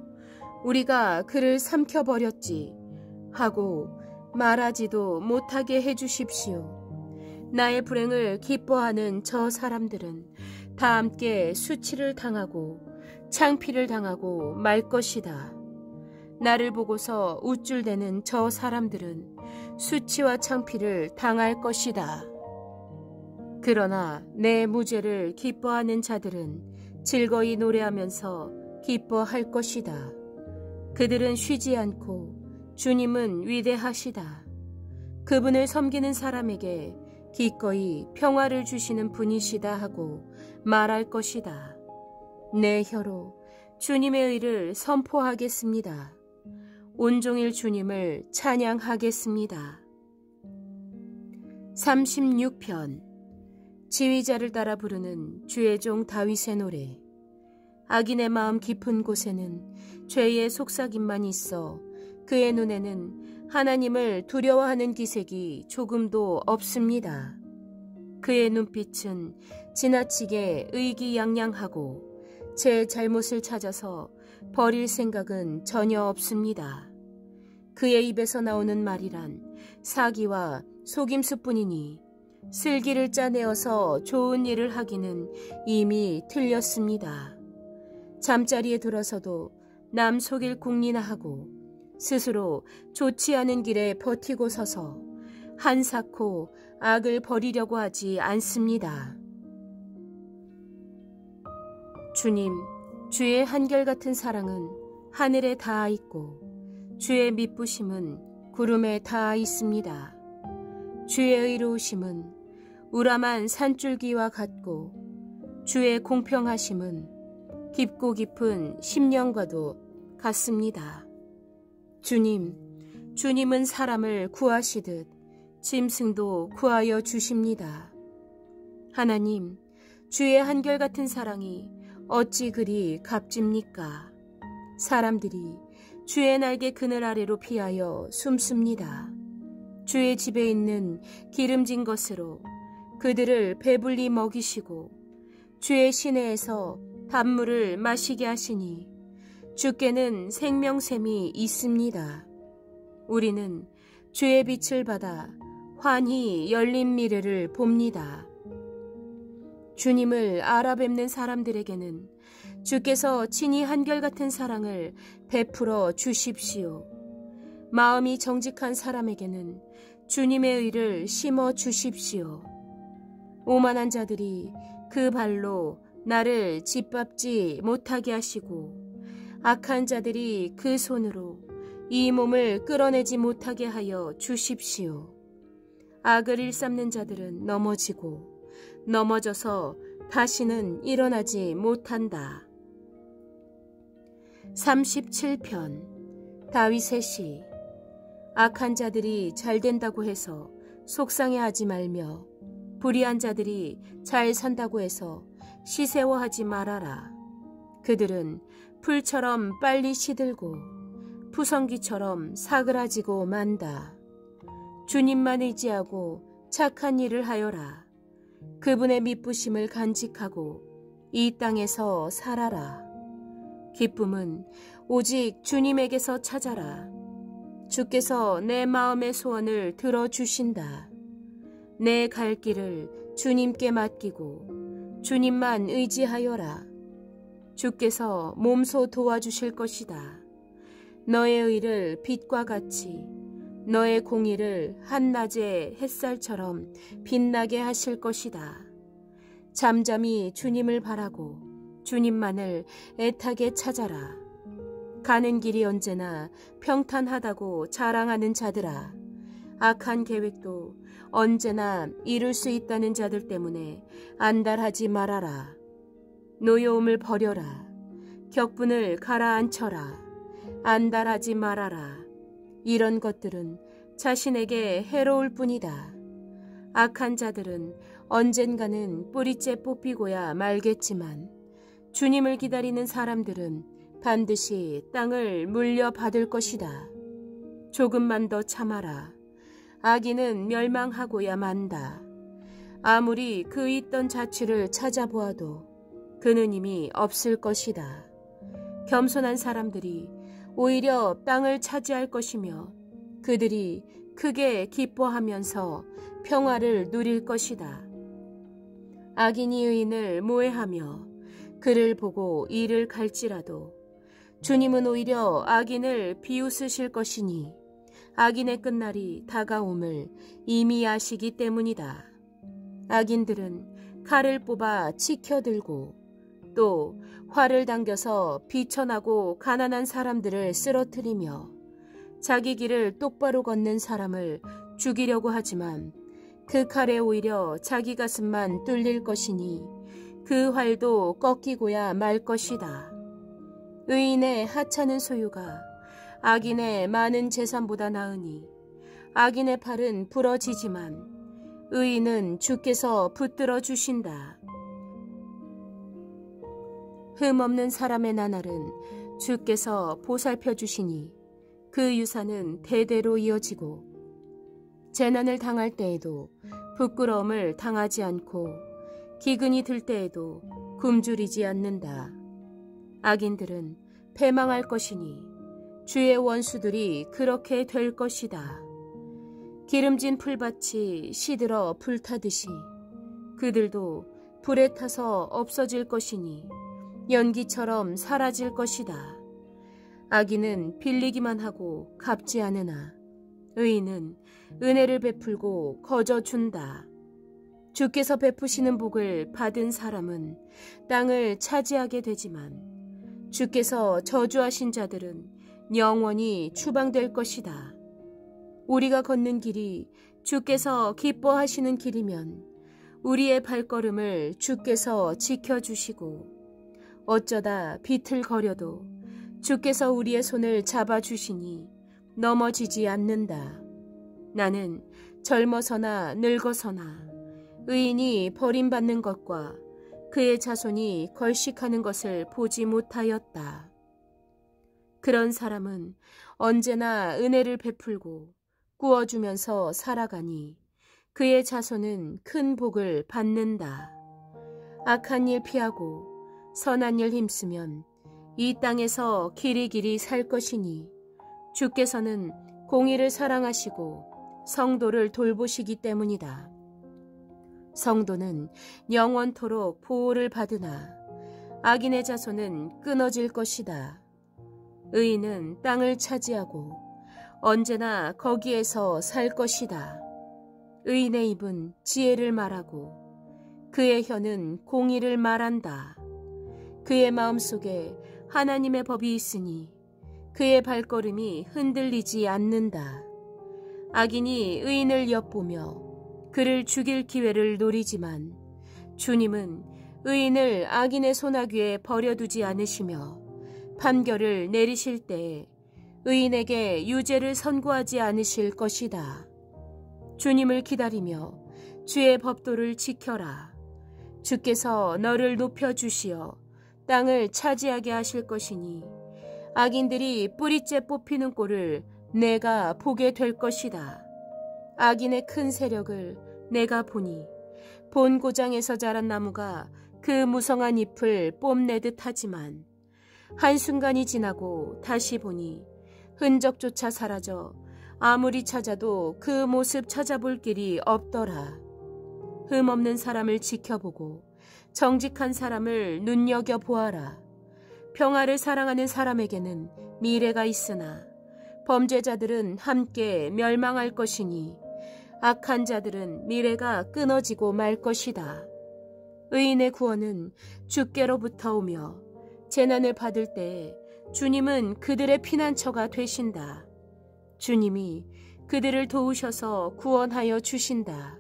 우리가 그를 삼켜버렸지 하고 말하지도 못하게 해주십시오. 나의 불행을 기뻐하는 저 사람들은 다 함께 수치를 당하고 창피를 당하고 말 것이다. 나를 보고서 우쭐대는 저 사람들은 수치와 창피를 당할 것이다. 그러나 내 무죄를 기뻐하는 자들은 즐거이 노래하면서 기뻐할 것이다. 그들은 쉬지 않고 주님은 위대하시다. 그분을 섬기는 사람에게 기꺼이 평화를 주시는 분이시다 하고 말할 것이다. 내 혀로 주님의 의를 선포하겠습니다. 온종일 주님을 찬양하겠습니다. 36편 지휘자를 따라 부르는 주의 종 다윗의 노래. 악인의 마음 깊은 곳에는 죄의 속삭임만 있어 그의 눈에는 하나님을 두려워하는 기색이 조금도 없습니다. 그의 눈빛은 지나치게 의기양양하고 제 잘못을 찾아서 버릴 생각은 전혀 없습니다. 그의 입에서 나오는 말이란 사기와 속임수뿐이니 슬기를 짜내어서 좋은 일을 하기는 이미 틀렸습니다. 잠자리에 들어서도 남 속일 궁리나 하고 스스로 좋지 않은 길에 버티고 서서 한사코 악을 버리려고 하지 않습니다. 주님, 주의 한결같은 사랑은 하늘에 닿아 있고 주의 미쁘심은 구름에 닿아 있습니다. 주의 의로우심은 우람한 산줄기와 같고 주의 공평하심은 깊고 깊은 심령과도 같습니다. 주님은 사람을 구하시듯 짐승도 구하여 주십니다. 하나님, 주의 한결같은 사랑이 어찌 그리 값집니까? 사람들이 주의 날개 그늘 아래로 피하여 숨습니다. 주의 집에 있는 기름진 것으로 그들을 배불리 먹이시고 주의 시내에서 단물을 마시게 하시니 주께는 생명샘이 있습니다. 우리는 주의 빛을 받아 환히 열린 미래를 봅니다. 주님을 알아뵙는 사람들에게는 주께서 친히 한결같은 사랑을 베풀어 주십시오. 마음이 정직한 사람에게는 주님의 의를 심어 주십시오. 오만한 자들이 그 발로 나를 짓밟지 못하게 하시고 악한 자들이 그 손으로 이 몸을 끌어내지 못하게 하여 주십시오. 악을 일삼는 자들은 넘어져서 다시는 일어나지 못한다. 37편 다윗의 시. 악한 자들이 잘 된다고 해서 속상해하지 말며 불의한 자들이 잘 산다고 해서 시세워하지 말아라. 그들은 풀처럼 빨리 시들고 푸성기처럼 사그라지고 만다. 주님만 의지하고 착한 일을 하여라. 그분의 미쁘심을 간직하고 이 땅에서 살아라. 기쁨은 오직 주님에게서 찾아라. 주께서 내 마음의 소원을 들어주신다. 내 갈 길을 주님께 맡기고 주님만 의지하여라. 주께서 몸소 도와주실 것이다. 너의 의를 빛과 같이 너의 공의를 한낮의 햇살처럼 빛나게 하실 것이다. 잠잠히 주님을 바라고 주님만을 애타게 찾아라. 가는 길이 언제나 평탄하다고 자랑하는 자들아, 악한 계획도 언제나 이룰 수 있다는 자들 때문에 안달하지 말아라. 노여움을 버려라. 격분을 가라앉혀라. 안달하지 말아라. 이런 것들은 자신에게 해로울 뿐이다. 악한 자들은 언젠가는 뿌리째 뽑히고야 말겠지만 주님을 기다리는 사람들은 반드시 땅을 물려받을 것이다. 조금만 더 참아라. 악인은 멸망하고야 만다. 아무리 그 있던 자취를 찾아보아도 그는 이미 없을 것이다. 겸손한 사람들이 오히려 땅을 차지할 것이며 그들이 크게 기뻐하면서 평화를 누릴 것이다. 악인이 의인을 모해하며 그를 보고 이를 갈지라도 주님은 오히려 악인을 비웃으실 것이니 악인의 끝날이 다가옴을 이미 아시기 때문이다. 악인들은 칼을 뽑아 치켜들고 또 활을 당겨서 비천하고 가난한 사람들을 쓰러뜨리며 자기 길을 똑바로 걷는 사람을 죽이려고 하지만 그 칼에 오히려 자기 가슴만 뚫릴 것이니 그 활도 꺾이고야 말 것이다. 의인의 하찮은 소유가 악인의 많은 재산보다 나으니 악인의 팔은 부러지지만 의인은 주께서 붙들어 주신다. 흠없는 사람의 나날은 주께서 보살펴 주시니 그 유산은 대대로 이어지고 재난을 당할 때에도 부끄러움을 당하지 않고 기근이 들 때에도 굶주리지 않는다. 악인들은 패망할 것이니 주의 원수들이 그렇게 될 것이다. 기름진 풀밭이 시들어 불타듯이 그들도 불에 타서 없어질 것이니 연기처럼 사라질 것이다. 악인은 빌리기만 하고 갚지 않으나 의인은 은혜를 베풀고 거저준다. 주께서 베푸시는 복을 받은 사람은 땅을 차지하게 되지만 주께서 저주하신 자들은 영원히 추방될 것이다. 우리가 걷는 길이 주께서 기뻐하시는 길이면 우리의 발걸음을 주께서 지켜주시고 어쩌다 비틀거려도 주께서 우리의 손을 잡아주시니 넘어지지 않는다. 나는 젊어서나 늙어서나 의인이 버림받는 것과 그의 자손이 걸식하는 것을 보지 못하였다. 그런 사람은 언제나 은혜를 베풀고 구워주면서 살아가니 그의 자손은 큰 복을 받는다. 악한 일 피하고 선한 일 힘쓰면 이 땅에서 길이길이 살 것이니 주께서는 공의를 사랑하시고 성도를 돌보시기 때문이다. 성도는 영원토록 보호를 받으나 악인의 자손은 끊어질 것이다. 의인은 땅을 차지하고 언제나 거기에서 살 것이다. 의인의 입은 지혜를 말하고 그의 혀는 공의를 말한다. 그의 마음속에 하나님의 법이 있으니 그의 발걸음이 흔들리지 않는다. 악인이 의인을 엿보며 그를 죽일 기회를 노리지만 주님은 의인을 악인의 소나귀에 버려두지 않으시며 판결을 내리실 때에 의인에게 유죄를 선고하지 않으실 것이다. 주님을 기다리며 주의 법도를 지켜라. 주께서 너를 높여주시어 땅을 차지하게 하실 것이니 악인들이 뿌리째 뽑히는 꼴을 내가 보게 될 것이다. 악인의 큰 세력을 내가 보니 본고장에서 자란 나무가 그 무성한 잎을 뽐내듯 하지만 한순간이 지나고 다시 보니 흔적조차 사라져 아무리 찾아도 그 모습 찾아볼 길이 없더라. 흠없는 사람을 지켜보고 정직한 사람을 눈여겨보아라. 평화를 사랑하는 사람에게는 미래가 있으나 범죄자들은 함께 멸망할 것이니 악한 자들은 미래가 끊어지고 말 것이다. 의인의 구원은 주께로부터 오며 재난을 받을 때에 주님은 그들의 피난처가 되신다. 주님이 그들을 도우셔서 구원하여 주신다.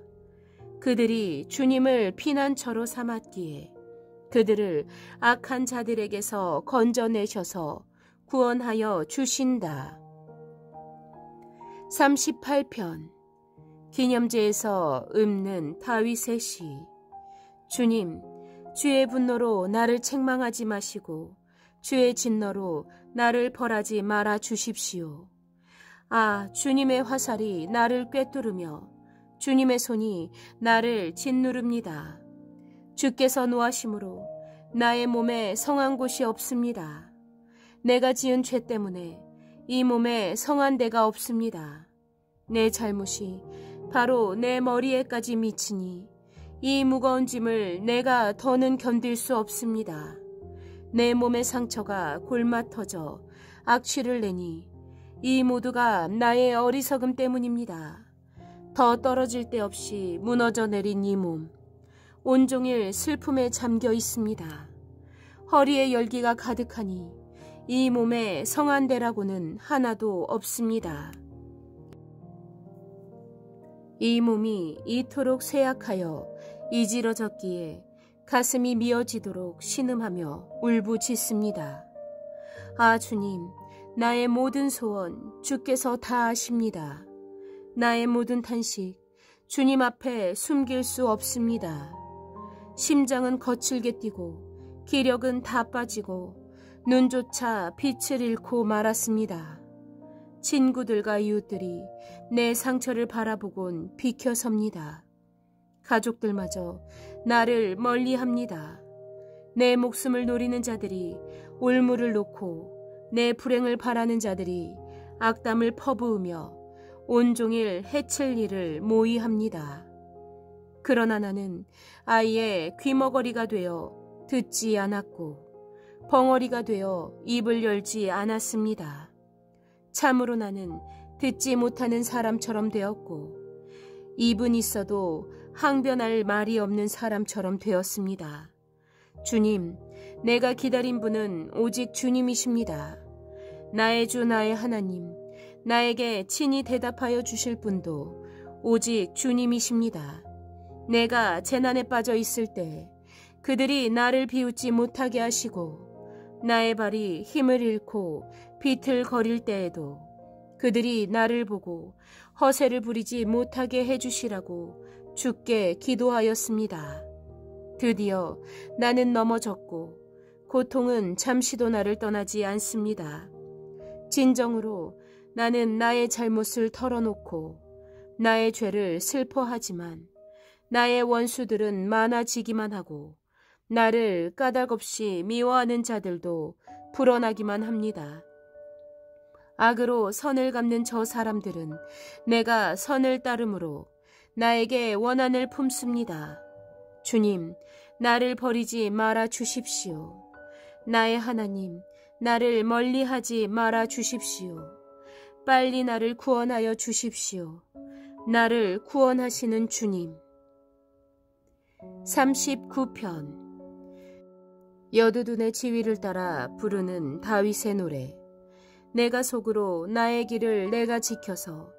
그들이 주님을 피난처로 삼았기에 그들을 악한 자들에게서 건져내셔서 구원하여 주신다. 38편 기념제에서 읊는 다윗의 시. 주님, 주의 분노로 나를 책망하지 마시고 주의 진노로 나를 벌하지 말아 주십시오. 아, 주님의 화살이 나를 꿰뚫으며 주님의 손이 나를 짓누릅니다. 주께서 노하심으로 나의 몸에 성한 곳이 없습니다. 내가 지은 죄 때문에 이 몸에 성한 데가 없습니다. 내 잘못이 바로 내 머리에까지 미치니 이 무거운 짐을 내가 더는 견딜 수 없습니다. 내 몸의 상처가 골마 터져 악취를 내니 이 모두가 나의 어리석음 때문입니다. 더 떨어질 데 없이 무너져 내린 이 몸, 온종일 슬픔에 잠겨 있습니다. 허리에 열기가 가득하니 이 몸에 성한대라고는 하나도 없습니다. 이 몸이 이토록 쇠약하여 이지러졌기에 가슴이 미어지도록 신음하며 울부짖습니다. 아, 주님, 나의 모든 소원 주께서 다 아십니다. 나의 모든 탄식 주님 앞에 숨길 수 없습니다. 심장은 거칠게 뛰고 기력은 다 빠지고 눈조차 빛을 잃고 말았습니다. 친구들과 이웃들이 내 상처를 바라보곤 비켜섭니다. 가족들마저 나를 멀리합니다. 내 목숨을 노리는 자들이 올무를 놓고 내 불행을 바라는 자들이 악담을 퍼부으며 온종일 해칠 일을 모의합니다. 그러나 나는 아예 귀머거리가 되어 듣지 않았고 벙어리가 되어 입을 열지 않았습니다. 참으로 나는 듣지 못하는 사람처럼 되었고 입은 있어도 항변할 말이 없는 사람처럼 되었습니다. 주님, 내가 기다린 분은 오직 주님이십니다. 나의 주 나의 하나님, 나에게 친히 대답하여 주실 분도 오직 주님이십니다. 내가 재난에 빠져 있을 때 그들이 나를 비웃지 못하게 하시고 나의 발이 힘을 잃고 비틀거릴 때에도 그들이 나를 보고 허세를 부리지 못하게 해주시라고 주께 기도하였습니다. 드디어 나는 넘어졌고 고통은 잠시도 나를 떠나지 않습니다. 진정으로 나는 나의 잘못을 털어놓고 나의 죄를 슬퍼하지만 나의 원수들은 많아지기만 하고 나를 까닭없이 미워하는 자들도 불어나기만 합니다. 악으로 선을 갚는 저 사람들은 내가 선을 따름으로 나에게 원한을 품습니다. 주님, 나를 버리지 말아 주십시오. 나의 하나님, 나를 멀리하지 말아 주십시오. 빨리 나를 구원하여 주십시오. 나를 구원하시는 주님. 39편 여두둔의 지휘를 따라 부르는 다윗의 노래. 내가 속으로 나의 길을 내가 지켜서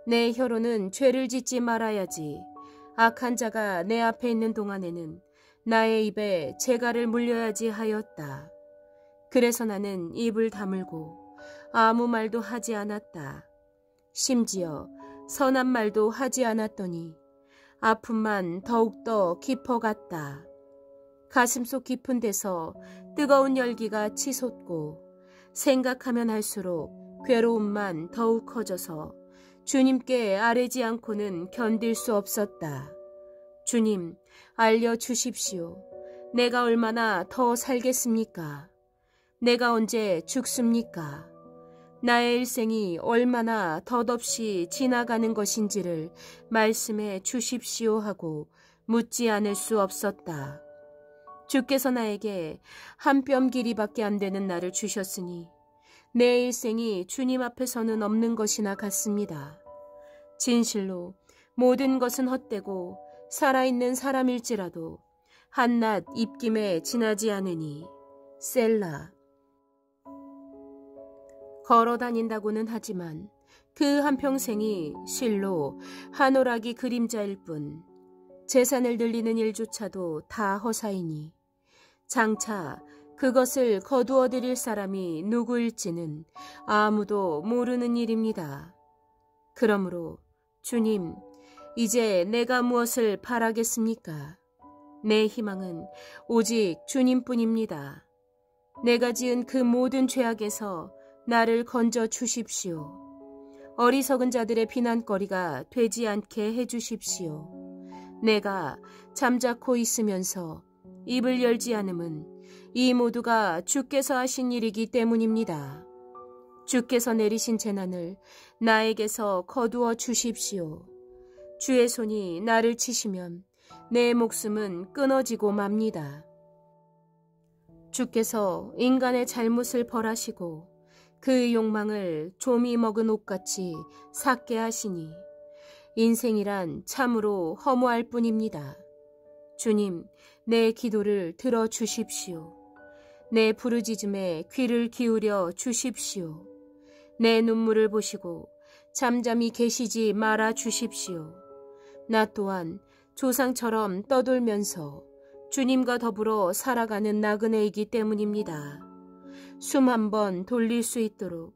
내 혀로는 죄를 짓지 말아야지. 악한 자가 내 앞에 있는 동안에는 나의 입에 재갈을 물려야지 하였다. 그래서 나는 입을 다물고 아무 말도 하지 않았다. 심지어 선한 말도 하지 않았더니 아픔만 더욱더 깊어갔다. 가슴속 깊은 데서 뜨거운 열기가 치솟고 생각하면 할수록 괴로움만 더욱 커져서 주님께 아뢰지 않고는 견딜 수 없었다. 주님, 알려주십시오. 내가 얼마나 더 살겠습니까? 내가 언제 죽습니까? 나의 일생이 얼마나 덧없이 지나가는 것인지를 말씀해 주십시오 하고 묻지 않을 수 없었다. 주께서 나에게 한 뼘 길이밖에 안 되는 날을 주셨으니 내 일생이 주님 앞에서는 없는 것이나 같습니다. 진실로 모든 것은 헛되고 살아있는 사람일지라도 한낱 입김에 지나지 않으니 셀라. 걸어 다닌다고는 하지만 그 한평생이 실로 한오라기 그림자일 뿐 재산을 늘리는 일조차도 다 허사이니 장차 그것을 거두어 드릴 사람이 누구일지는 아무도 모르는 일입니다. 그러므로 주님, 이제 내가 무엇을 바라겠습니까? 내 희망은 오직 주님뿐입니다. 내가 지은 그 모든 죄악에서 나를 건져 주십시오. 어리석은 자들의 비난거리가 되지 않게 해주십시오. 내가 잠자코 있으면서 입을 열지 않음은 이 모두가 주께서 하신 일이기 때문입니다. 주께서 내리신 재난을 나에게서 거두어 주십시오. 주의 손이 나를 치시면 내 목숨은 끊어지고 맙니다. 주께서 인간의 잘못을 벌하시고 그 욕망을 좀이 먹은 옷같이 삭게 하시니 인생이란 참으로 허무할 뿐입니다. 주님, 내 기도를 들어주십시오. 내 부르짖음에 귀를 기울여 주십시오. 내 눈물을 보시고 잠잠히 계시지 말아 주십시오. 나 또한 조상처럼 떠돌면서 주님과 더불어 살아가는 나그네이기 때문입니다. 숨 한 번 돌릴 수 있도록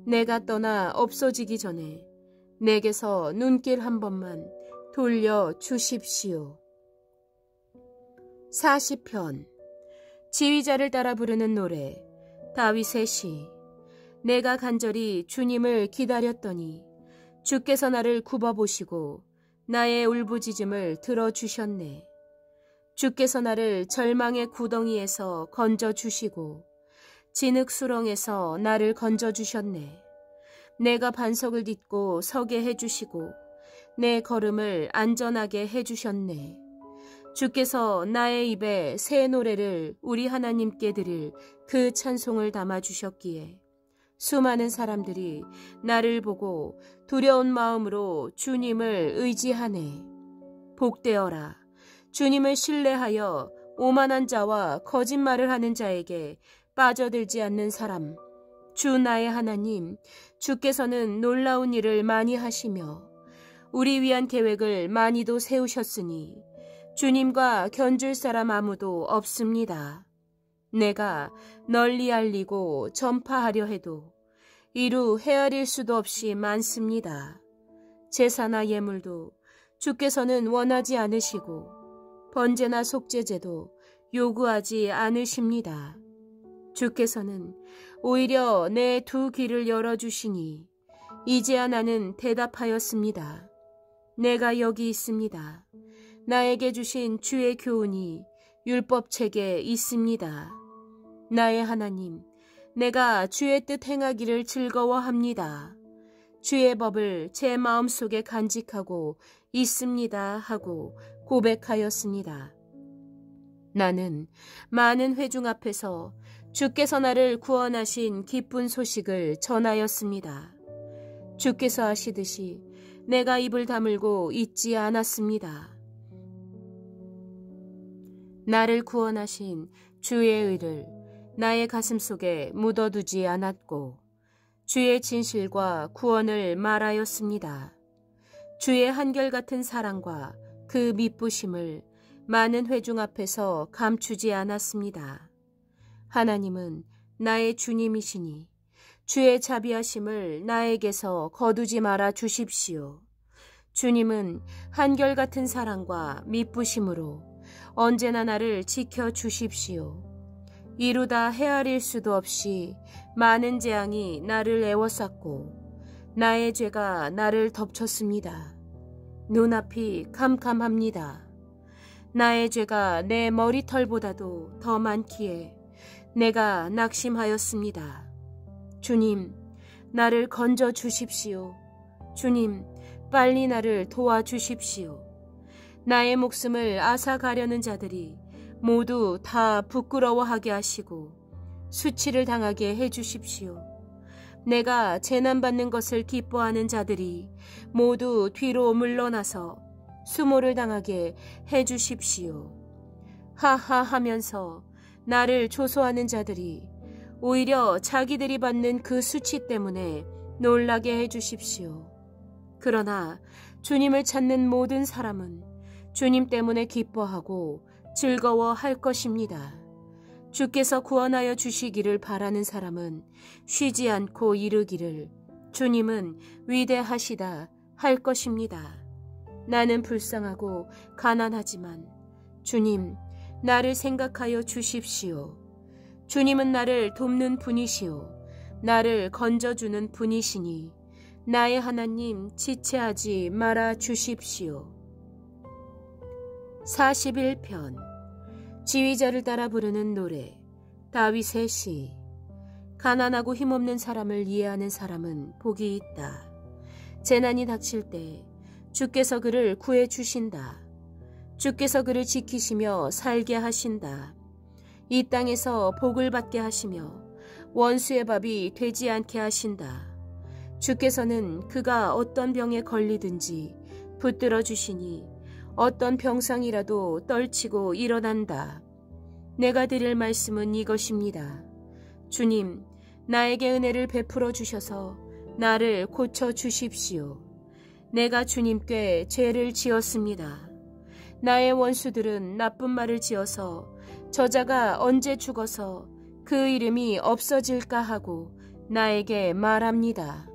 내가 떠나 없어지기 전에 내게서 눈길 한 번만 돌려 주십시오. 40편 지휘자를 따라 부르는 노래. 다윗의 시. 내가 간절히 주님을 기다렸더니 주께서 나를 굽어보시고 나의 울부짖음을 들어주셨네. 주께서 나를 절망의 구덩이에서 건져주시고 진흙수렁에서 나를 건져주셨네. 내가 반석을 딛고 서게 해주시고 내 걸음을 안전하게 해주셨네. 주께서 나의 입에 새 노래를 우리 하나님께 드릴 그 찬송을 담아주셨기에 수많은 사람들이 나를 보고 두려운 마음으로 주님을 의지하네. 복되어라. 주님을 신뢰하여 오만한 자와 거짓말을 하는 자에게 빠져들지 않는 사람. 주 나의 하나님, 주께서는 놀라운 일을 많이 하시며 우리 위한 계획을 많이도 세우셨으니 주님과 견줄 사람 아무도 없습니다. 내가 널리 알리고 전파하려 해도 이루 헤아릴 수도 없이 많습니다. 제사나 예물도 주께서는 원하지 않으시고 번제나 속죄제도 요구하지 않으십니다. 주께서는 오히려 내 두 귀를 열어주시니 이제야 나는 대답하였습니다. 내가 여기 있습니다. 나에게 주신 주의 교훈이 율법책에 있습니다. 나의 하나님, 내가 주의 뜻 행하기를 즐거워합니다. 주의 법을 제 마음속에 간직하고 있습니다 하고 고백하였습니다. 나는 많은 회중 앞에서 주께서 나를 구원하신 기쁜 소식을 전하였습니다. 주께서 하시듯이 내가 입을 다물고 있지 않았습니다. 나를 구원하신 주의 의를 나의 가슴 속에 묻어두지 않았고 주의 진실과 구원을 말하였습니다. 주의 한결같은 사랑과 그 미쁘심을 많은 회중 앞에서 감추지 않았습니다. 하나님은 나의 주님이시니 주의 자비하심을 나에게서 거두지 말아 주십시오. 주님은 한결같은 사랑과 미쁘심으로 언제나 나를 지켜주십시오. 이루다 헤아릴 수도 없이 많은 재앙이 나를 애워쌌고 나의 죄가 나를 덮쳤습니다. 눈앞이 캄캄합니다. 나의 죄가 내 머리털보다도 더 많기에 내가 낙심하였습니다. 주님, 나를 건져 주십시오. 주님, 빨리 나를 도와주십시오. 나의 목숨을 앗아가려는 자들이 모두 다 부끄러워하게 하시고 수치를 당하게 해주십시오. 내가 재난받는 것을 기뻐하는 자들이 모두 뒤로 물러나서 수모를 당하게 해주십시오. 하하 하면서 나를 조소하는 자들이 오히려 자기들이 받는 그 수치 때문에 놀라게 해주십시오. 그러나 주님을 찾는 모든 사람은 주님 때문에 기뻐하고 즐거워할 것입니다. 주께서 구원하여 주시기를 바라는 사람은 쉬지 않고 이르기를 주님은 위대하시다 할 것입니다. 나는 불쌍하고 가난하지만 주님, 나를 생각하여 주십시오. 주님은 나를 돕는 분이시오. 나를 건져주는 분이시니 나의 하나님 지체하지 말아 주십시오. 41편 지휘자를 따라 부르는 노래. 다윗의 시. 가난하고 힘없는 사람을 이해하는 사람은 복이 있다. 재난이 닥칠 때 주께서 그를 구해 주신다. 주께서 그를 지키시며 살게 하신다. 이 땅에서 복을 받게 하시며 원수의 밥이 되지 않게 하신다. 주께서는 그가 어떤 병에 걸리든지 붙들어 주시니 어떤 병상이라도 떨치고 일어난다. 내가 드릴 말씀은 이것입니다. 주님, 나에게 은혜를 베풀어 주셔서 나를 고쳐 주십시오. 내가 주님께 죄를 지었습니다. 나의 원수들은 나쁜 말을 지어서 저자가 언제 죽어서 그 이름이 없어질까 하고 나에게 말합니다.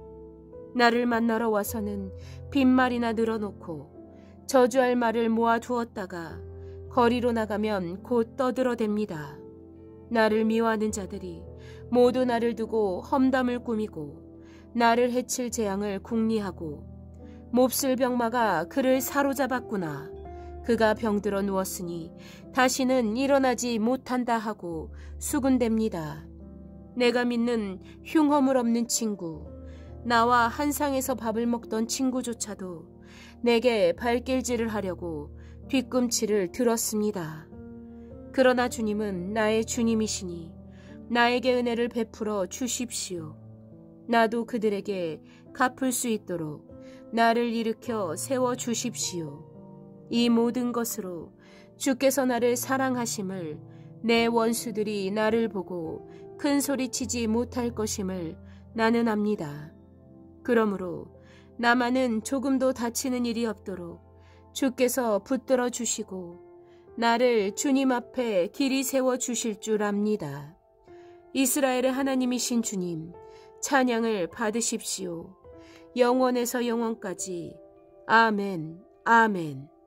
나를 만나러 와서는 빈말이나 늘어놓고 저주할 말을 모아두었다가 거리로 나가면 곧 떠들어댑니다. 나를 미워하는 자들이 모두 나를 두고 험담을 꾸미고 나를 해칠 재앙을 궁리하고 몹쓸 병마가 그를 사로잡았구나. 그가 병들어 누웠으니 다시는 일어나지 못한다 하고 수군댑니다. 내가 믿는 흉허물 없는 친구, 나와 한 상에서 밥을 먹던 친구조차도 내게 발길질을 하려고 뒤꿈치를 들었습니다. 그러나 주님은 나의 주님이시니 나에게 은혜를 베풀어 주십시오. 나도 그들에게 갚을 수 있도록 나를 일으켜 세워 주십시오. 이 모든 것으로 주께서 나를 사랑하심을 내 원수들이 나를 보고 큰 소리치지 못할 것임을 나는 압니다. 그러므로 나만은 조금도 다치는 일이 없도록 주께서 붙들어 주시고 나를 주님 앞에 길이 세워 주실 줄 압니다. 이스라엘의 하나님이신 주님, 찬양을 받으십시오. 영원에서 영원까지. 아멘, 아멘.